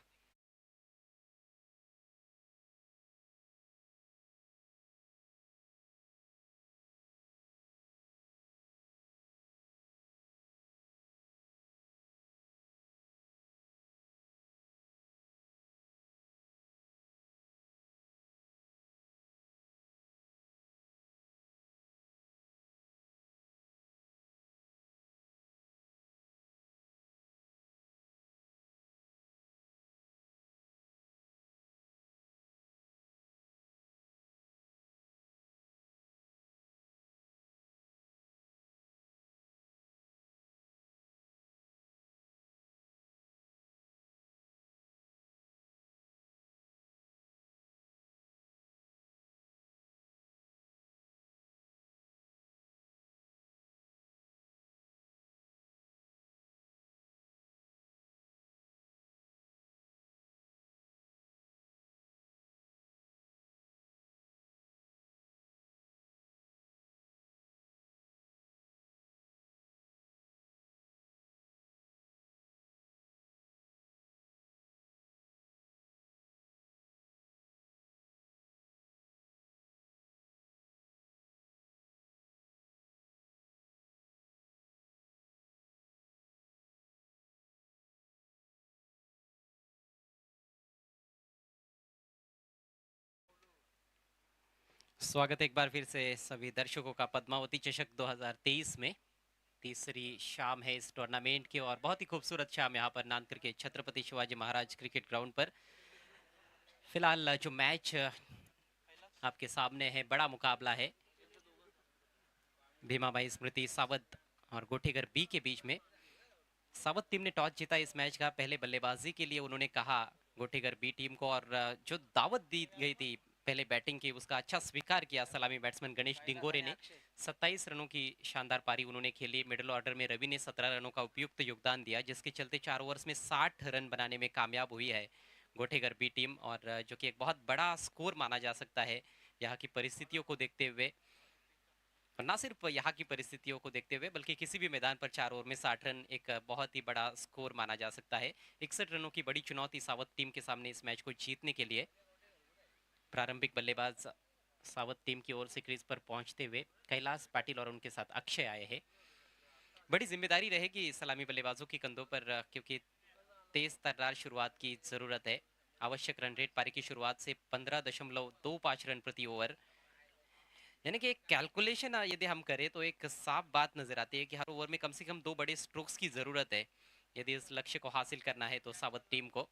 स्वागत है एक बार फिर से सभी दर्शकों का पद्मावती चषक 2023 में। तीसरी शाम है इस टूर्नामेंट की और बहुत ही खूबसूरत शाम यहाँ पर नानकर के छत्रपति शिवाजी महाराज क्रिकेट ग्राउंड पर। फिलहाल जो मैच आपके सामने है, बड़ा मुकाबला है भीमाबाई स्मृति सावध और गोठेगर बी के बीच में। सावध टीम ने टॉस जीता इस मैच का। पहले बल्लेबाजी के लिए उन्होंने कहा गोठेगर बी टीम को, और जो दावत दी गई थी पहले बैटिंग की उसका अच्छा स्वीकार किया सलामी बैट्समैन गणेश डिंगोरे ने। 27 रनों की शानदार पारी उन्होंने खेली। मिडिल ऑर्डर में रवि ने 17 रनों का उपयुक्त योगदान दिया, जिसके चलते 4 ओवर्स में 60 रन बनाने में कामयाब हुई है गोठेगर बी टीम, और जो कि एक बहुत बड़ा स्कोर माना जा सकता है यहाँ की परिस्थितियों को देखते हुए। और ना सिर्फ यहाँ की परिस्थितियों को देखते हुए बल्कि किसी भी मैदान पर 4 ओवर में 60 रन एक बहुत ही बड़ा स्कोर माना जा सकता है। 61 रनों की बड़ी चुनौती सावध टीम के सामने इस मैच को जीतने के लिए। प्रारंभिक बल्लेबाज सावध टीम की ओर से क्रीज पर पहुंचते हुए कैलाश पाटिल और उनके साथ अक्षय आए हैं। बड़ी जिम्मेदारी रहेगी सलामी बल्लेबाजों के कंधों पर, क्योंकि तेज तर्रार शुरुआत की जरूरत है। आवश्यक रन रेट पारी की शुरुआत से 15.25 रन प्रति ओवर, यानी कि एक कैलकुलेशन यदि हम करें तो एक साफ बात नजर आती है कि हर ओवर में कम से कम 2 बड़े स्ट्रोक्स की जरूरत है यदि इस लक्ष्य को हासिल करना है तो सावध टीम को।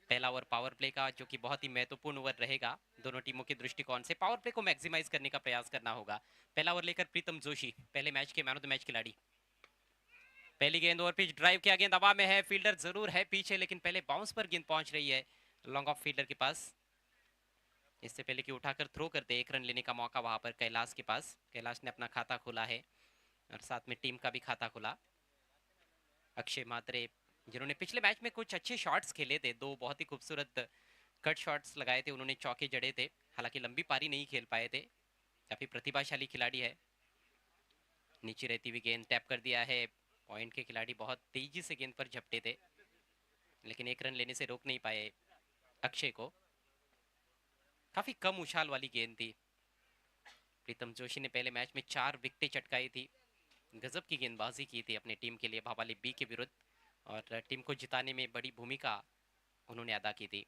पहला ओवर पावर प्ले का, जो कि बहुत ही महत्वपूर्ण ओवर रहेगा दोनों टीमों के दृष्टिकोण से। पावर प्ले को मैक्सिमाइज करने का प्रयास करना होगा। पहला ओवर लेकर प्रीतम जोशी, पहले मैच के मैन ऑफ द मैच खिलाड़ी। पहली गेंद ओवर पिच ड्राइव किया, गेंद हवा में है, फील्डर जरूर है पीछे लेकिन पहले बाउंस पर गेंद पहुंच रही है लॉन्ग ऑफ फील्डर के पास। इससे पहले कि उठाकर थ्रो करते, 1 रन लेने का मौका वहां पर कैलाश के पास। कैलाश ने अपना खाता खोला है और साथ में टीम का भी खाता खोला। अक्षय मात्रे, जिन्होंने पिछले मैच में कुछ अच्छे शॉट्स खेले थे, 2 बहुत ही खूबसूरत कट शॉट्स लगाए थे उन्होंने, चौके जड़े थे, हालांकि लंबी पारी नहीं खेल पाए थे। काफी प्रतिभाशाली खिलाड़ी है। नीचे रहती हुई गेंद टैप कर दिया है। पॉइंट के खिलाड़ी बहुत तेजी से गेंद पर झपटे थे लेकिन 1 रन लेने से रोक नहीं पाए अक्षय को। काफी कम उछाल वाली गेंद थी। प्रीतम जोशी ने पहले मैच में 4 विकेटें चटकाई थी। गजब की गेंदबाजी की थी अपनी टीम के लिए भावाली बी के विरुद्ध, और टीम को जिताने में बड़ी भूमिका उन्होंने अदा की थी।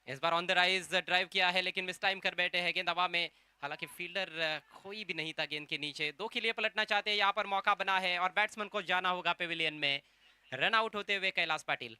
इस बार ऑन द राइज ड्राइव किया है लेकिन मिस टाइम कर बैठे हैं, गेंद हवा में। हालांकि फील्डर कोई भी नहीं था गेंद के नीचे। 2 के लिए पलटना चाहते हैं, यहाँ पर मौका बना है और बैट्समैन को जाना होगा पेविलियन में। रन आउट होते हुए कैलाश पाटिल।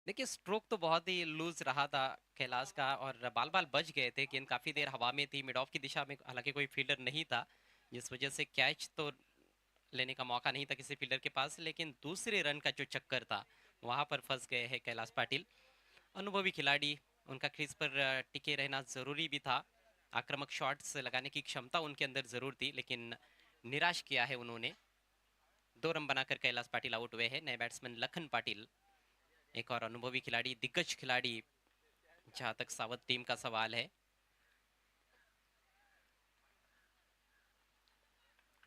देखिए स्ट्रोक तो बहुत ही लूज रहा था कैलाश का, और बाल बाल बच गए थे। गेंद काफी देर हवा में थी, मिड ऑफ की दिशा में, हालांकि कोई फील्डर नहीं था, जिस वजह से कैच तो लेने का मौका नहीं था किसी फील्डर के पास। लेकिन दूसरे रन का जो चक्कर था वहां पर फंस गए हैं कैलाश पाटिल। अनुभवी खिलाड़ी, उनका क्रीज पर टिके रहना जरूरी भी था। आक्रामक शॉट्स लगाने की क्षमता उनके अंदर जरूर थी, लेकिन निराश किया है उन्होंने। 2 रन बनाकर कैलाश पाटिल आउट हुए हैं। नए बैट्समैन लखन पाटिल, एक और अनुभवी खिलाड़ी, दिग्गज खिलाड़ी जहां तक सावध टीम का सवाल है।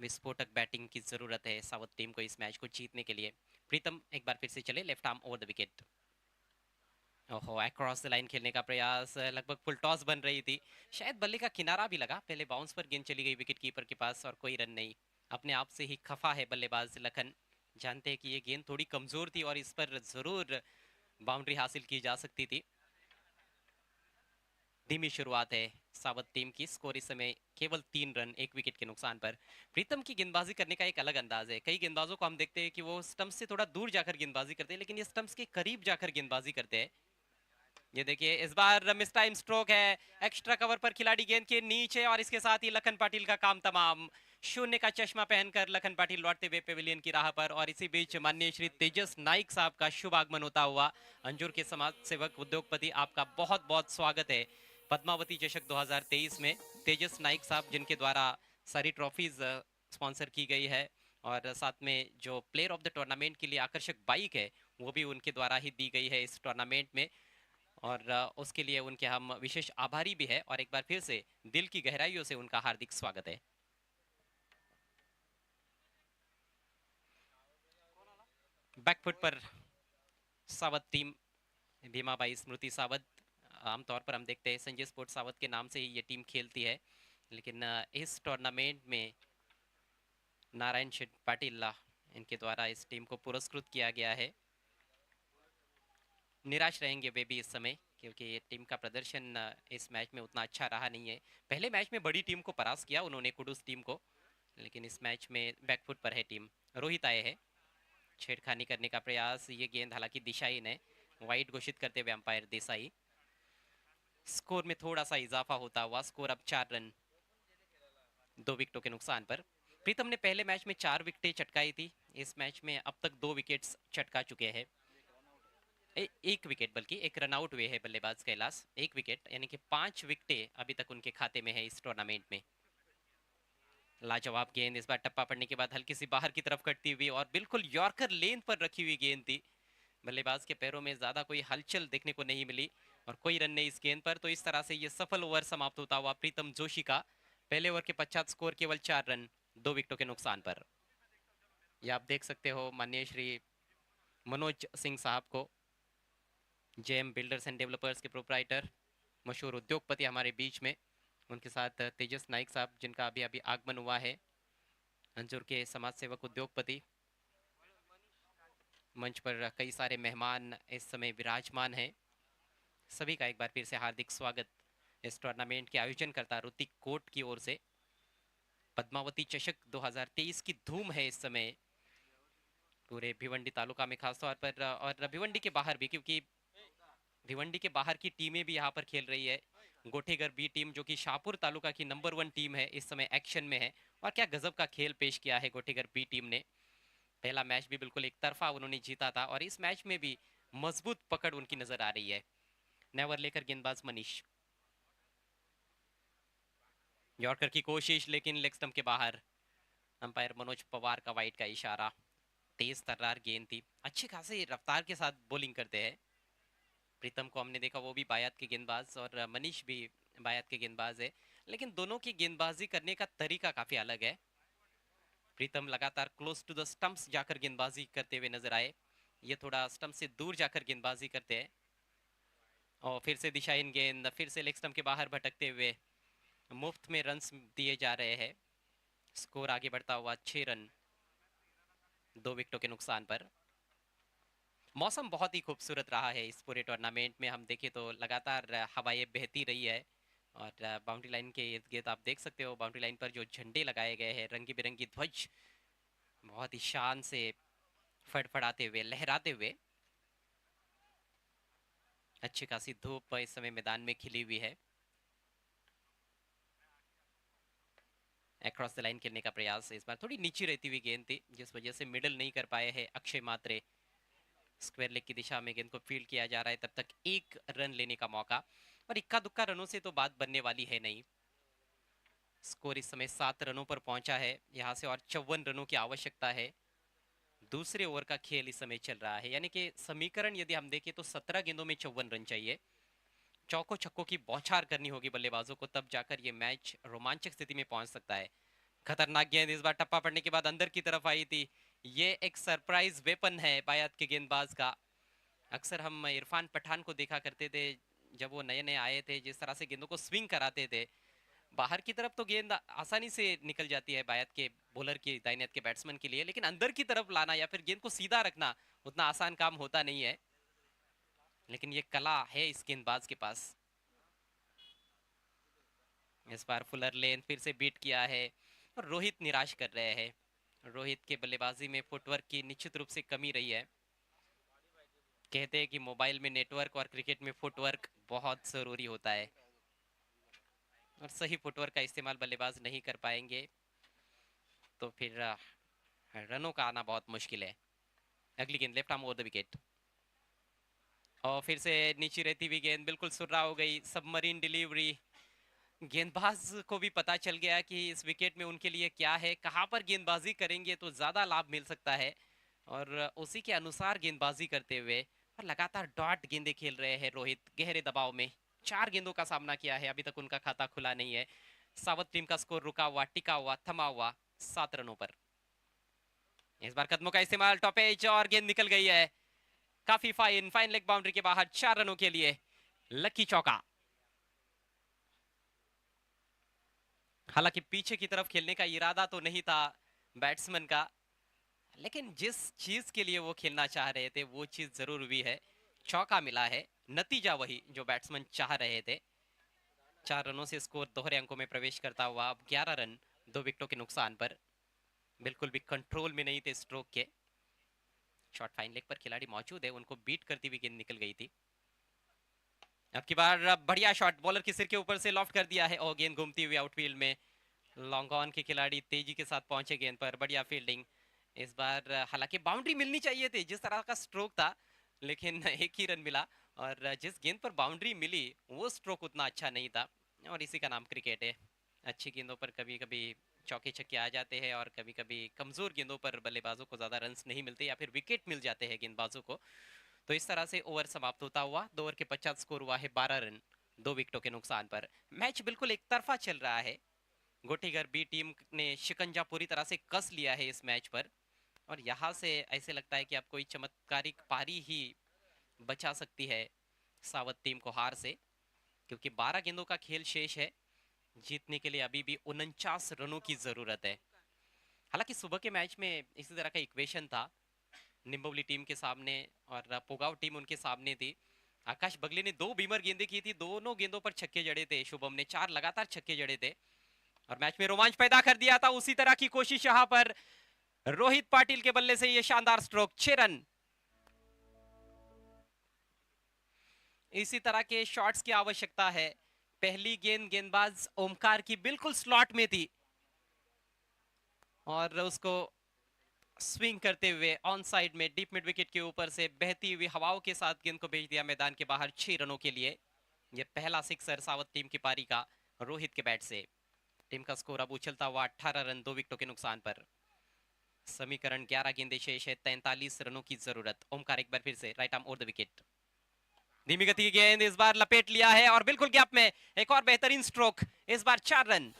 विस्फोटक बैटिंग की जरूरत है सावध टीम को इस मैच को जीतने के लिए। प्रीतम एक बार फिर से चले, left arm over the wicket. ओहो, अक्रॉस द लाइन खेलने का प्रयास, लगभग फुल टॉस बन रही थी, शायद बल्ले का किनारा भी लगा, पहले बाउंस पर गेंद चली गई विकेट कीपर के पास और कोई रन नहीं। अपने आप से ही खफा है बल्लेबाज लखन, जानते हैं कि ये गेंद थोड़ी कमजोर थी और इस पर जरूर बाउंड्री हासिल की जा सकती थी। धीमी शुरुआत है सावध टीम की, स्कोर इस समय केवल 3 रन 1 विकेट के नुकसान पर। प्रीतम की गेंदबाजी करने का एक अलग अंदाज है। कई गेंदबाजों को हम देखते हैं कि वो स्टंप से थोड़ा दूर जाकर गेंदबाजी करते हैं, लेकिन ये स्टंप्स के करीब जाकर गेंदबाजी करते हैं। ये देखिए इस बार मिस टाइम स्ट्रोक है, एक्स्ट्रा कवर पर खिलाड़ी गेंद के नीचे, और इसके साथ ही लखन पाटिल का काम तमाम। शून्य का चश्मा पहनकर लखन पाटिल लौटते हुए पेविलियन की राह पर, और इसी बीच माननीय श्री तेजस नाइक साहब का शुभ आगमन होता हुआ। अंजुर के समाज सेवक उद्योगपति, आपका बहुत बहुत स्वागत है पद्मावती चषक 2023 में। तेजस नाइक साहब जिनके द्वारा सारी ट्रॉफीज स्पॉन्सर की गई है, और साथ में जो प्लेयर ऑफ द टूर्नामेंट के लिए आकर्षक बाइक है वो भी उनके द्वारा ही दी गई है इस टूर्नामेंट में, और उसके लिए उनके हम विशेष आभारी भी है, और एक बार फिर से दिल की गहराइयों से उनका हार्दिक स्वागत है। बैकफुट पर सावध टीम, भीमाबाई स्मृति सावध, आमतौर पर हम देखते हैं संजय स्पोर्ट्स सावध के नाम से ही ये टीम खेलती है, लेकिन इस टूर्नामेंट में नारायण शेठ पाटिल इनके द्वारा इस टीम को पुरस्कृत किया गया है। निराश रहेंगे वे भी इस समय, क्योंकि ये टीम का प्रदर्शन इस मैच में उतना अच्छा रहा नहीं है। पहले मैच में बड़ी टीम को परास्त किया उन्होंने, कुडूस टीम को, लेकिन इस मैच में बैकफुट पर है टीम। रोहित आए हैं, छेड़खानी करने का प्रयास, ये गेंद हालांकि दिशाहीन है, वाइड घोषित करते हुए अंपायर देसाई। स्कोर में थोड़ा सा इजाफा होता हुआ, स्कोर अब 4 रन 2 विकेटों के नुकसान पर। प्रीतम ने पहले मैच में 4 विकेटें चटकाई थी, इस मैच में अब तक 2 विकेट्स चटका चुके हैं। 1 विकेट, बल्कि 1 रन आउट हुए हैं बल्लेबाज कैलाश, 1 विकेट, यानी कि 5 विकेटें अभी तक उनके खाते में है इस टूर्नामेंट में। लाजवाब गेंद, इस बार टप्पा पड़ने के बाद हल्की सी बाहर की तरफ कटती हुई, और बिल्कुल यॉर्कर लेन पर रखी हुई गेंद थी। बल्लेबाज के पैरों में ज्यादा कोई हलचल देखने को नहीं मिली, और कोई रन नहीं इस गेंद पर। तो इस तरह से ये सफल ओवर समाप्त होता हुआ प्रीतम जोशी का। पहले ओवर के पश्चात स्कोर केवल 4 रन 2 विकेटों के नुकसान पर। ये आप देख सकते हो माननीय श्री मनोज सिंह साहब को, जेएम बिल्डर्स एंड डेवलपर्स के प्रोप्राइटर, मशहूर उद्योगपति हमारे बीच में। उनके साथ तेजस नाइक साहब जिनका अभी अभी आगमन हुआ है, अंजुर के समाज सेवक उद्योगपति। मंच पर कई सारे मेहमान इस समय विराजमान हैं, सभी का एक बार फिर से हार्दिक स्वागत इस टूर्नामेंट के आयोजन करता ऋतिक कोट की ओर से। पद्मावती चषक 2023 की धूम है इस समय पूरे भिवंडी तालुका में खासतौर पर, और भिवंडी के बाहर भी, क्योंकि भिवंडी के बाहर की टीमें भी यहाँ पर खेल रही है। गोठेगर बी टीम जो कि शाहपुर तालुका की नंबर 1 टीम है, इस समय एक्शन में है, और क्या गजब का खेल पेश किया है गोठेगर बी टीम ने। पहला मैच भी बिल्कुल एक तरफा उन्होंने जीता था, और इस मैच में भी मजबूत पकड़ उनकी नजर आ रही है। नेवर लेकर गेंदबाज मनीष, यॉर्कर की कोशिश, लेकिन लेग स्टंप के बाहर। अंपायर मनोज पवार का वाइड का इशारा। तेज तर्रार गेंद थी, अच्छी खासी रफ्तार के साथ बॉलिंग करते हैं। प्रीतम को हमने देखा, वो भी बायात के गेंदबाज, और मनीष भी बायात के गेंदबाज है, लेकिन दोनों की गेंदबाजी करने का तरीका काफी अलग है। प्रीतम लगातार क्लोज टू द स्टंप्स जाकर गेंदबाजी करते हुए नजर आए, ये थोड़ा स्टंप से दूर जाकर गेंदबाजी करते हैं। और फिर से दिशाहीन गेंद, फिर से लेग स्टंप के बाहर भटकते हुए मुफ्त में रन्स दिए जा रहे हैं। स्कोर आगे बढ़ता हुआ 6 रन 2 विकेटों के नुकसान पर। मौसम बहुत ही खूबसूरत रहा है इस पूरे टूर्नामेंट में, हम देखें तो लगातार हवाएं बहती रही है, और बाउंड्री लाइन के इर्द गिर्द आप देख सकते हो, बाउंड्री लाइन पर जो झंडे लगाए गए हैं, रंगी बिरंगी ध्वज बहुत ही शान से फड़फड़ाते हुए, लहराते हुए। अच्छी खासी धूप इस समय मैदान में खिली हुई है। अक्रॉस द लाइन खेलने का प्रयास, इस बार थोड़ी नीचे रहती हुई गेंद थी जिस वजह से मिडल नहीं कर पाए हैं अक्षय मात्रे। स्क्वायर लेग की दिशा में गेंद को फील्ड किया जा रहा है, तब तक एक रन लेने का मौका, और इक्का दुक्का रनों से तो बात बनने वाली है नहीं। स्कोर इस समय 7 रनों पर पहुंचा है, यहां से और 54 रनों की आवश्यकता है। दूसरे ओवर का खेल इस समय चल रहा है, यानी कि समीकरण यदि हम देखें तो 17 गेंदों में 54 रन चाहिए। चौको छक्कों की बौछार करनी होगी बल्लेबाजों को, तब जाकर ये मैच रोमांचक स्थिति में पहुंच सकता है। खतरनाक गेंद इस बार टप्पा पड़ने के बाद अंदर की तरफ आई थी। ये एक सरप्राइज वेपन है बायात के गेंदबाज का। अक्सर हम इरफान पठान को देखा करते थे जब वो नए नए आए थे, जिस तरह से गेंदों को स्विंग कराते थे बाहर की तरफ, तो गेंद आसानी से निकल जाती है बायत के बॉलर की, दाहिने हाथ के बैट्समैन के लिए, लेकिन अंदर की तरफ लाना या फिर गेंद को सीधा रखना उतना आसान काम होता नहीं है। लेकिन ये कला है इस गेंदबाज के पास। इस बार फुलर लेन फिर से बीट किया है और रोहित निराश कर रहे हैं। रोहित के बल्लेबाजी में फुटवर्क की निश्चित रूप से कमी रही है। कहते हैं कि मोबाइल में नेटवर्क और क्रिकेट में फुटवर्क बहुत जरूरी होता है, और सही फुटवर्क का इस्तेमाल बल्लेबाज नहीं कर पाएंगे तो फिर रनों का आना बहुत मुश्किल है। अगली गेंद left arm over the wicket, और फिर से नीचे रहती हुई गेंद बिल्कुल सुर्रा हो गई, सबमरीन डिलीवरी। गेंदबाज को भी पता चल गया कि इस विकेट में उनके लिए क्या है, कहां पर गेंदबाजी करेंगे तो ज्यादा लाभ मिल सकता है, और उसी के अनुसार गेंदबाजी करते हुए और लगातार डॉट गेंदे खेल रहे हैं रोहित गहरे दबाव में। 4 गेंदों का सामना किया है, अभी तक उनका खाता खुला नहीं है। सावत टीम का स्कोर रुका हुआ, टिका हुआ, थमा हुआ 7 रनों पर। इस बार कदमों का इस्तेमाल, टॉप एज, और गेंद निकल गई है काफी फाइन, फाइन लेग बाउंड्री के बाहर, 4 रनों के लिए लकी चौका। हालांकि पीछे की तरफ खेलने का इरादा तो नहीं था बैट्समैन का, लेकिन जिस चीज के लिए वो खेलना चाह रहे थे वो चीज जरूर हुई है। चौका मिला है, नतीजा वही जो बैट्समैन चाह रहे थे। 4 रनों से स्कोर दोहरे अंकों में प्रवेश करता हुआ अब 11 रन 2 विकेटों के नुकसान पर। बिल्कुल भी कंट्रोल में नहीं थे स्ट्रोक के। शॉट फाइन लेग पर खिलाड़ी मौजूद है, उनको बीट करती हुई गेंद निकल गई थी। अब की बार बढ़िया शॉट, बॉलर के सिर के ऊपर से लॉफ्ट कर दिया है और गेंद घूमती हुई आउटफील्ड में। लॉन्ग ऑन के खिलाड़ी तेजी के साथ पहुंचे गेंद पर, बढ़िया फील्डिंग। इस बार हालांकि बाउंड्री मिलनी चाहिए थी जिस तरह का स्ट्रोक था, लेकिन एक ही रन मिला, और जिस गेंद पर बाउंड्री मिली वो स्ट्रोक उतना अच्छा नहीं था, और इसी का नाम क्रिकेट है। अच्छी गेंदों पर कभी कभी चौके छक्के आ जाते हैं, और कभी कभी कमजोर गेंदों पर बल्लेबाजों को ज्यादा रन्स नहीं मिलते या फिर विकेट मिल जाते हैं गेंदबाजों को। तो इस तरह से ओवर समाप्त होता हुआ 2 ओवर के 50 स्कोर हुआ है 12 रन 2 विकेटों के नुकसान पर। मैच बिल्कुल एक तरफा चल रहा है। गोटीगर बी टीम ने शिकंजा पूरी तरह से कस लिया है इस मैच पर, और यहाँ से ऐसे लगता है कि अब कोई चमत्कारिक पारी ही बचा सकती है सावत टीम को हार से, क्योंकि 12 गेंदों का खेल शेष है। जीतने के लिए अभी भी 49 रनों की जरूरत है। हालांकि सुबह के मैच में इसी तरह का इक्वेशन था निम्बोली टीम के सामने, और पोगाव टीम उनके सामने थी। आकाश बगले ने 2 बीमर गेंदें की थी, दोनों गेंदों पर छक्के जड़े थे। शुभम ने 4 लगातार छक्के जड़े थे और मैच में रोमांच पैदा कर दिया था। उसी तरह की कोशिश यहां पर रोहित पाटिल के बल्ले से, ये शानदार स्ट्रोक, 6 रन। इसी तरह के शॉट्स की आवश्यकता है। पहली गेंद गेंदबाज ओमकार की बिल्कुल स्लॉट में थी, और उसको स्विंग करते हुए ऑन साइड में डीप मिड विकेट के ऊपर से बहती हुई हवाओं के साथ गेंद को भेज दिया मैदान के बाहर 6 रनों के लिए। यह पहला सिक्सर सावत टीम की पारी का रोहित के बैट से। टीम का स्कोर अब उछलता हुआ 18 रन 2 विकेटों के नुकसान पर। समीकरण 11 गेंदे शेष है, 43 रनों की जरूरत। ओमकार एक बार फिर से right arm over the wicket, धीमी गति की गेंद, इस बार लपेट लिया है और बिल्कुल गैप में एक और बेहतरीन स्ट्रोक, इस बार 4 रन।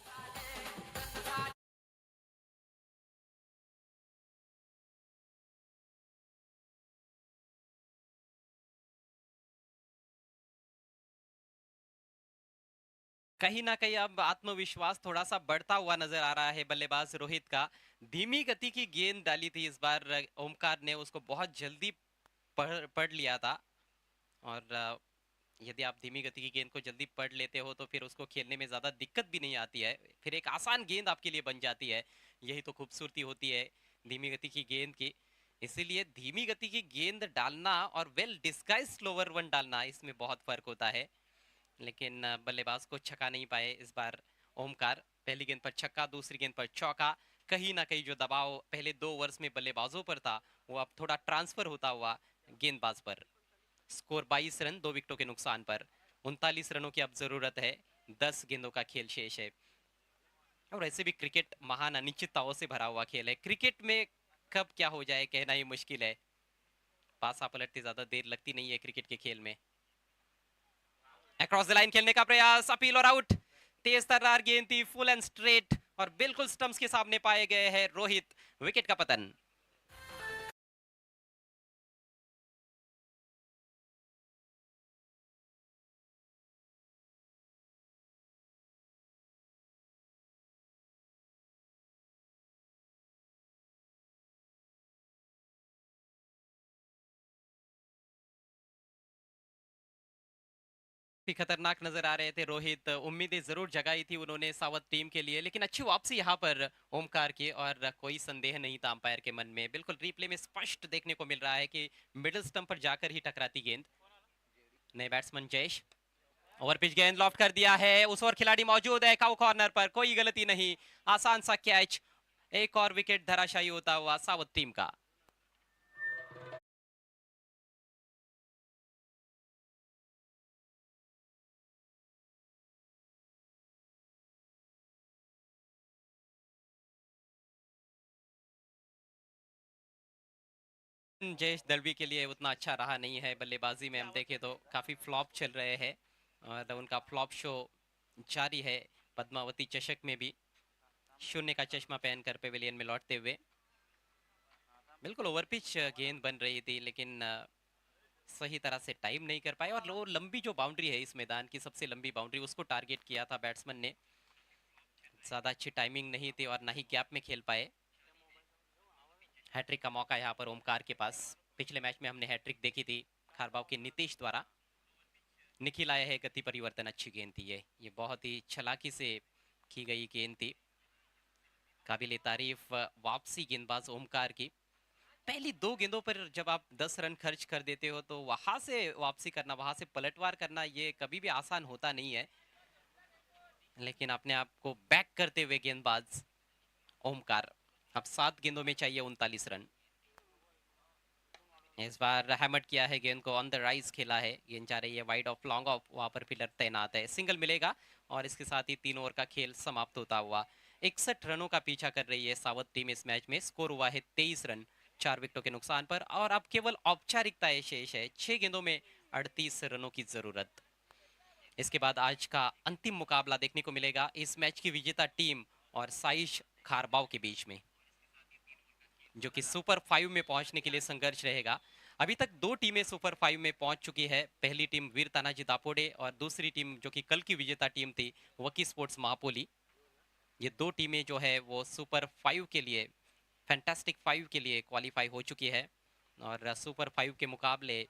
कहीं ना कहीं अब आत्मविश्वास थोड़ा सा बढ़ता हुआ नजर आ रहा है बल्लेबाज रोहित का। धीमी गति की गेंद डाली थी इस बार ओमकार ने, उसको बहुत जल्दी पढ़ लिया था, और यदि आप धीमी गति की गेंद को जल्दी पढ़ लेते हो तो फिर उसको खेलने में ज्यादा दिक्कत भी नहीं आती है, फिर एक आसान गेंद आपके लिए बन जाती है। यही तो खूबसूरती होती है धीमी गति की गेंद की। इसीलिए धीमी गति की गेंद डालना और वेल डिस्गाइज स्लोअर वन डालना, इसमें बहुत फर्क होता है। लेकिन बल्लेबाज को छका नहीं पाए इस बार ओमकार। पहली गेंद पर छक्का, दूसरी गेंद पर चौका। कहीं ना कहीं जो दबाव पहले 2 ओवर्स में बल्लेबाजों पर था, वो अब थोड़ा ट्रांसफर होता हुआ गेंदबाज पर। स्कोर 22 रन, 2 विकेटों के नुकसान पर। 39 रनों की अब जरूरत है। 10 गेंदों का खेल शेष है। और ऐसे भी क्रिकेट महान अनिश्चितताओं से भरा हुआ खेल है। क्रिकेट में कब क्या हो जाए कहना ही मुश्किल है। पासा पलटते ज्यादा देर लगती नहीं है क्रिकेट के खेल में। अक्रॉस द लाइन खेलने का प्रयास, अपील और आउट। तेज तर्रार गेंद थी, फुल एंड स्ट्रेट और बिल्कुल स्टंप्स के सामने पाए गए हैं रोहित। विकेट का पतन। भी खतरनाक नजर आ रहे थे रोहित। उम्मीदें जरूर जगाई थी उन्होंने सावत टीम के लिए, लेकिन अच्छी वापसी यहाँ पर ओमकार की, और कोई संदेह नहीं था अंपायर के मन में। बिल्कुल रिप्ले में स्पष्ट देखने को मिल रहा है कि मिडिल स्टंप पर जाकर ही टकराती गेंद। नए बैट्समैन जयेश, ओवर पिच गेंद लॉफ्ट कर दिया है। उस ओर खिलाड़ी मौजूद है काउ कॉर्नर पर, कोई गलती नहीं, आसान सा कैच। एक और विकेट धराशायी होता हुआ सावत टीम का। जयेश दलवी के लिए उतना अच्छा रहा नहीं है बल्लेबाजी में। हम देखें तो काफी फ्लॉप चल रहे हैं और उनका फ्लॉप शो जारी है पद्मावती चषक में भी। शून्य का चश्मा पहनकर पेविलियन में लौटते हुए। बिल्कुल ओवर पिच गेंद बन रही थी, लेकिन सही तरह से टाइम नहीं कर पाए। और वो लंबी जो बाउंड्री है इस मैदान की, सबसे लंबी बाउंड्री, उसको टारगेट किया था बैट्समैन ने। ज्यादा अच्छी टाइमिंग नहीं थी और ना ही गैप में खेल पाए। हैट्रिक का मौका यहाँ पर ओमकार के पास। पिछले मैच में हमने हैट्रिक देखी थी खारबाव के नीतीश द्वारा। निखिल आया है, गति परिवर्तन, अच्छी गेंद थी ये बहुत ही चालाकी से की गई गेंद थी। काबिले तारीफ वापसी गेंदबाज ओमकार की। पहली 2 गेंदों पर जब आप 10 रन खर्च कर देते हो, तो वहां से वापसी करना, वहां से पलटवार करना, ये कभी भी आसान होता नहीं है। लेकिन अपने आप को बैक करते हुए गेंदबाज ओमकार। अब 7 गेंदों में चाहिए 39 रन। इस बार हैमट किया है गेंद को, ऑन द राइज खेला है। गेंद जा रही है वाइड ऑफ, लॉन्ग ऑफ, वहां पर फिलर तैनात है। सिंगल मिलेगा और इसके साथ ही 3 ओवर का खेल समाप्त होता हुआ। 61 रनों का पीछा कर रही है सावत टीम इस मैच में। स्कोर हुआ है 23 रन, 4 विकेटों के नुकसान पर। और अब केवल औपचारिकताएं शेष है। 6 गेंदों में 38 रनों की जरूरत। इसके बाद आज का अंतिम मुकाबला देखने को मिलेगा इस मैच की विजेता टीम और साइश खारबाव के बीच में, जो कि सुपर 5 में पहुंचने के लिए संघर्ष रहेगा। अभी तक 2 टीमें सुपर 5 में पहुंच चुकी है। पहली टीम वीर तानाजी दापोडे और दूसरी टीम जो कि कल की विजेता टीम थी वकी स्पोर्ट्स महापोली। ये 2 टीमें जो है वो सुपर 5 के लिए, फैंटास्टिक 5 के लिए क्वालिफाई हो चुकी है। और सुपर 5 के मुकाबले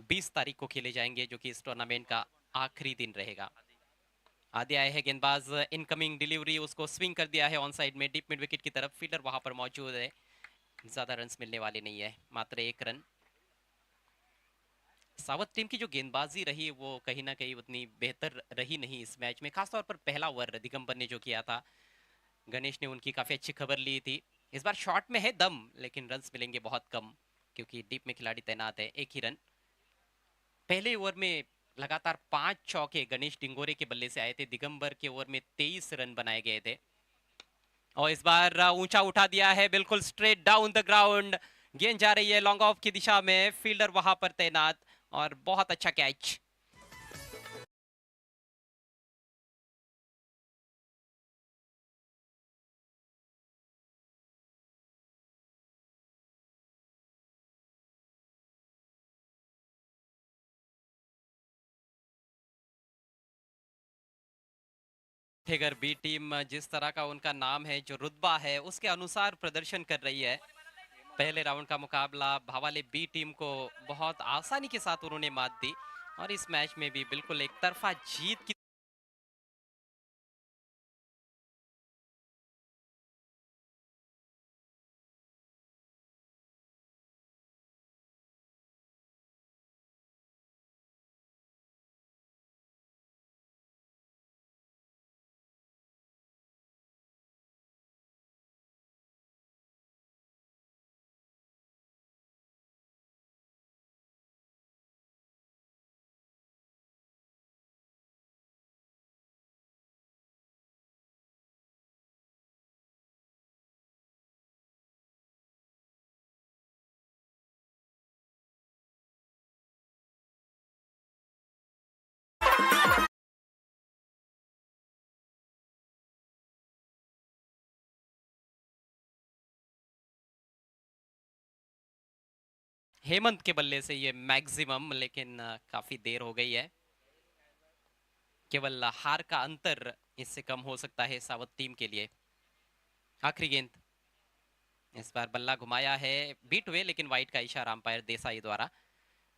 20 तारीख को खेले जाएंगे, जो कि इस टूर्नामेंट का आखिरी दिन रहेगा। आगे आए हैं गेंदबाज, इनकमिंग डिलीवरी, उसको स्विंग कर दिया है ऑन साइड में, डीप मिड विकेट की तरफ। फील्डर वहां पर मौजूद है। ज्यादा रन्स मिलने वाले नहीं है, मात्र 1 रन। सावत टीम की जो गेंदबाजी रही वो कहीं ना कहीं उतनी बेहतर रही नहीं इस मैच में। खासतौर पर पहला ओवर दिगंबर ने जो किया था, गणेश ने उनकी काफी अच्छी खबर ली थी। इस बार शॉट में है दम, लेकिन रन्स मिलेंगे बहुत कम, क्योंकि डीप में खिलाड़ी तैनात है। 1 ही रन। पहले ओवर में लगातार 5 चौके गणेश डिंगोरे के बल्ले से आए थे। दिगंबर के ओवर में 23 रन बनाए गए थे। और इस बार ऊंचा उठा दिया है, बिल्कुल स्ट्रेट डाउन द ग्राउंड। गेंद जा रही है लॉन्ग ऑफ की दिशा में, फील्डर वहां पर तैनात और बहुत अच्छा कैच। अगर बी टीम जिस तरह का उनका नाम है, जो रुतबा है, उसके अनुसार प्रदर्शन कर रही है। पहले राउंड का मुकाबला भावाले बी टीम को बहुत आसानी के साथ उन्होंने मात दी, और इस मैच में भी बिल्कुल एक तरफा जीत की हेमंत के बल्ले से ये मैक्सिमम, लेकिन काफी देर हो गई है। केवल हार का अंतर इससे कम हो सकता है सावत टीम के लिए। आखिरी गेंद, इस बार बल्ला घुमाया है, बीट हुए, लेकिन वाइट का इशारा अंपायर देसाई द्वारा।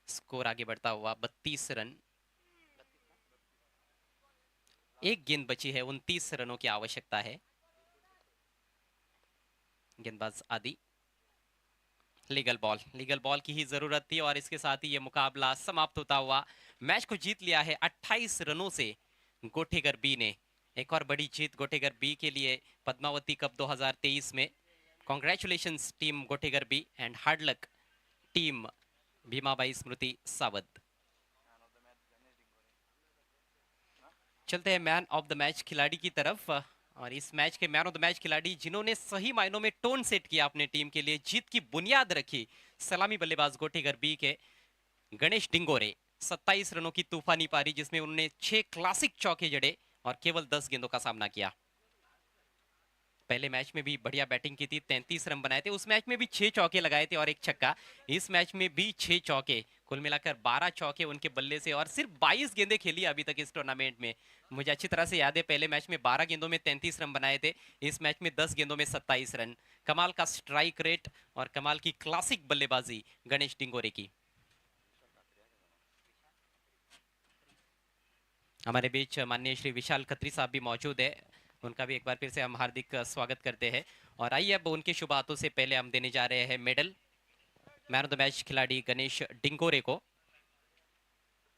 स्कोर आगे बढ़ता हुआ 32 रन। एक गेंद बची है, 29 रनों की आवश्यकता है। गेंदबाज आदि, लीगल बॉल की ही जरूरत थी और इसके साथ ही ये मुकाबला समाप्त होता हुआ। मैच को जीत लिया है 28 रनों से गोठेगर बी ने। एक और बड़ी जीत गोठेगर बी के लिए पद्मावती कप 2023 में। कॉन्ग्रेचुलेशंस टीम गोठेगर बी एंड हार्ड लक टीम भीमाबाई स्मृति सावत। चलते हैं मैन ऑफ द मैच खिलाड़ी की तरफ। और इस मैच के मैन ऑफ द मैच खिलाड़ी जिन्होंने सही मायनों में टोन सेट किया अपने टीम के लिए, जीत की बुनियाद रखी, सलामी बल्लेबाज गोठेगर बी के गणेश डिंगोरे। 27 रनों की तूफानी पारी जिसमें उन्होंने 6 क्लासिक चौके जड़े और केवल 10 गेंदों का सामना किया। पहले मैच में भी बढ़िया बैटिंग की थी, 33 रन बनाए थे। उस मैच में भी 6 चौके लगाए थे और एक छक्का। इस मैच में भी 6 चौके, कुल मिलाकर 12 चौके उनके बल्ले से, और सिर्फ 22 गेंदें खेली अभी तक इस टूर्नामेंट में। मुझे अच्छी तरह से याद है, पहले मैच में 12 गेंदों में 33 रन बनाए थे, इस मैच में 10 गेंदों में 27 रन। कमाल का स्ट्राइक रेट और कमाल की क्लासिक बल्लेबाजी गणेश डिंगोरे की। हमारे बीच माननीय श्री विशाल खत्री साहब भी मौजूद है, उनका भी एक बार फिर से हम हार्दिक स्वागत करते हैं। और आइए अब उनके शुभ हाथों से पहले हम देने जा रहे हैं medal man of the match खिलाड़ी गणेश डिंगोरे को।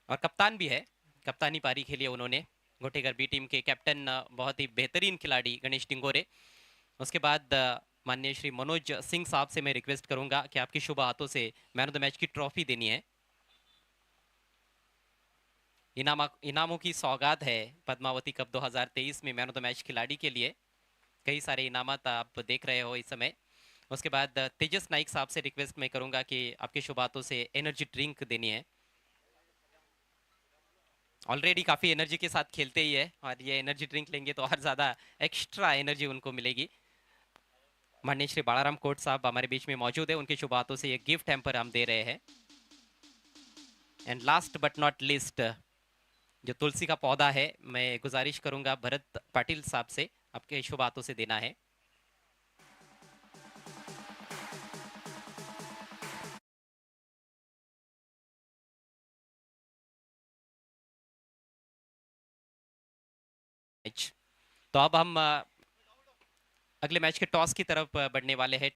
और कप्तान भी है, कप्तानी पारी खेली है उन्होंने। गोटेगर बी टीम के कैप्टन, बहुत ही बेहतरीन खिलाड़ी गणेश डिंगोरे। उसके बाद माननीय श्री मनोज सिंह साहब से मैं रिक्वेस्ट करूंगा कि आपके शुभ हाथों से मैन ऑफ द मैच की ट्रॉफी देनी है। इनामों की सौगात है पद्मावती कप 2023 में मैन ऑफ द मैच खिलाड़ी के लिए। कई सारे इनामत आप देख रहे हो इस समय। उसके बाद तेजस नाइक साहब से रिक्वेस्ट मैं करूंगा कि आपके शुभ हाथों से एनर्जी ड्रिंक देनी है। ऑलरेडी काफी एनर्जी के साथ खेलते ही है, और ये एनर्जी ड्रिंक लेंगे तो और ज्यादा एक्स्ट्रा एनर्जी उनको मिलेगी। माननीय श्री बालाराम कोट साहब हमारे बीच में मौजूद है, उनके शुभ हाथों से ये गिफ्ट हैम्पर हम दे रहे हैं। End last but not list, जो तुलसी का पौधा है, मैं गुजारिश करूंगा भरत पाटिल साहब से आपके शुभ हाथों से देना है। तो अब हम अगले मैच के टॉस की तरफ बढ़ने वाले हैं।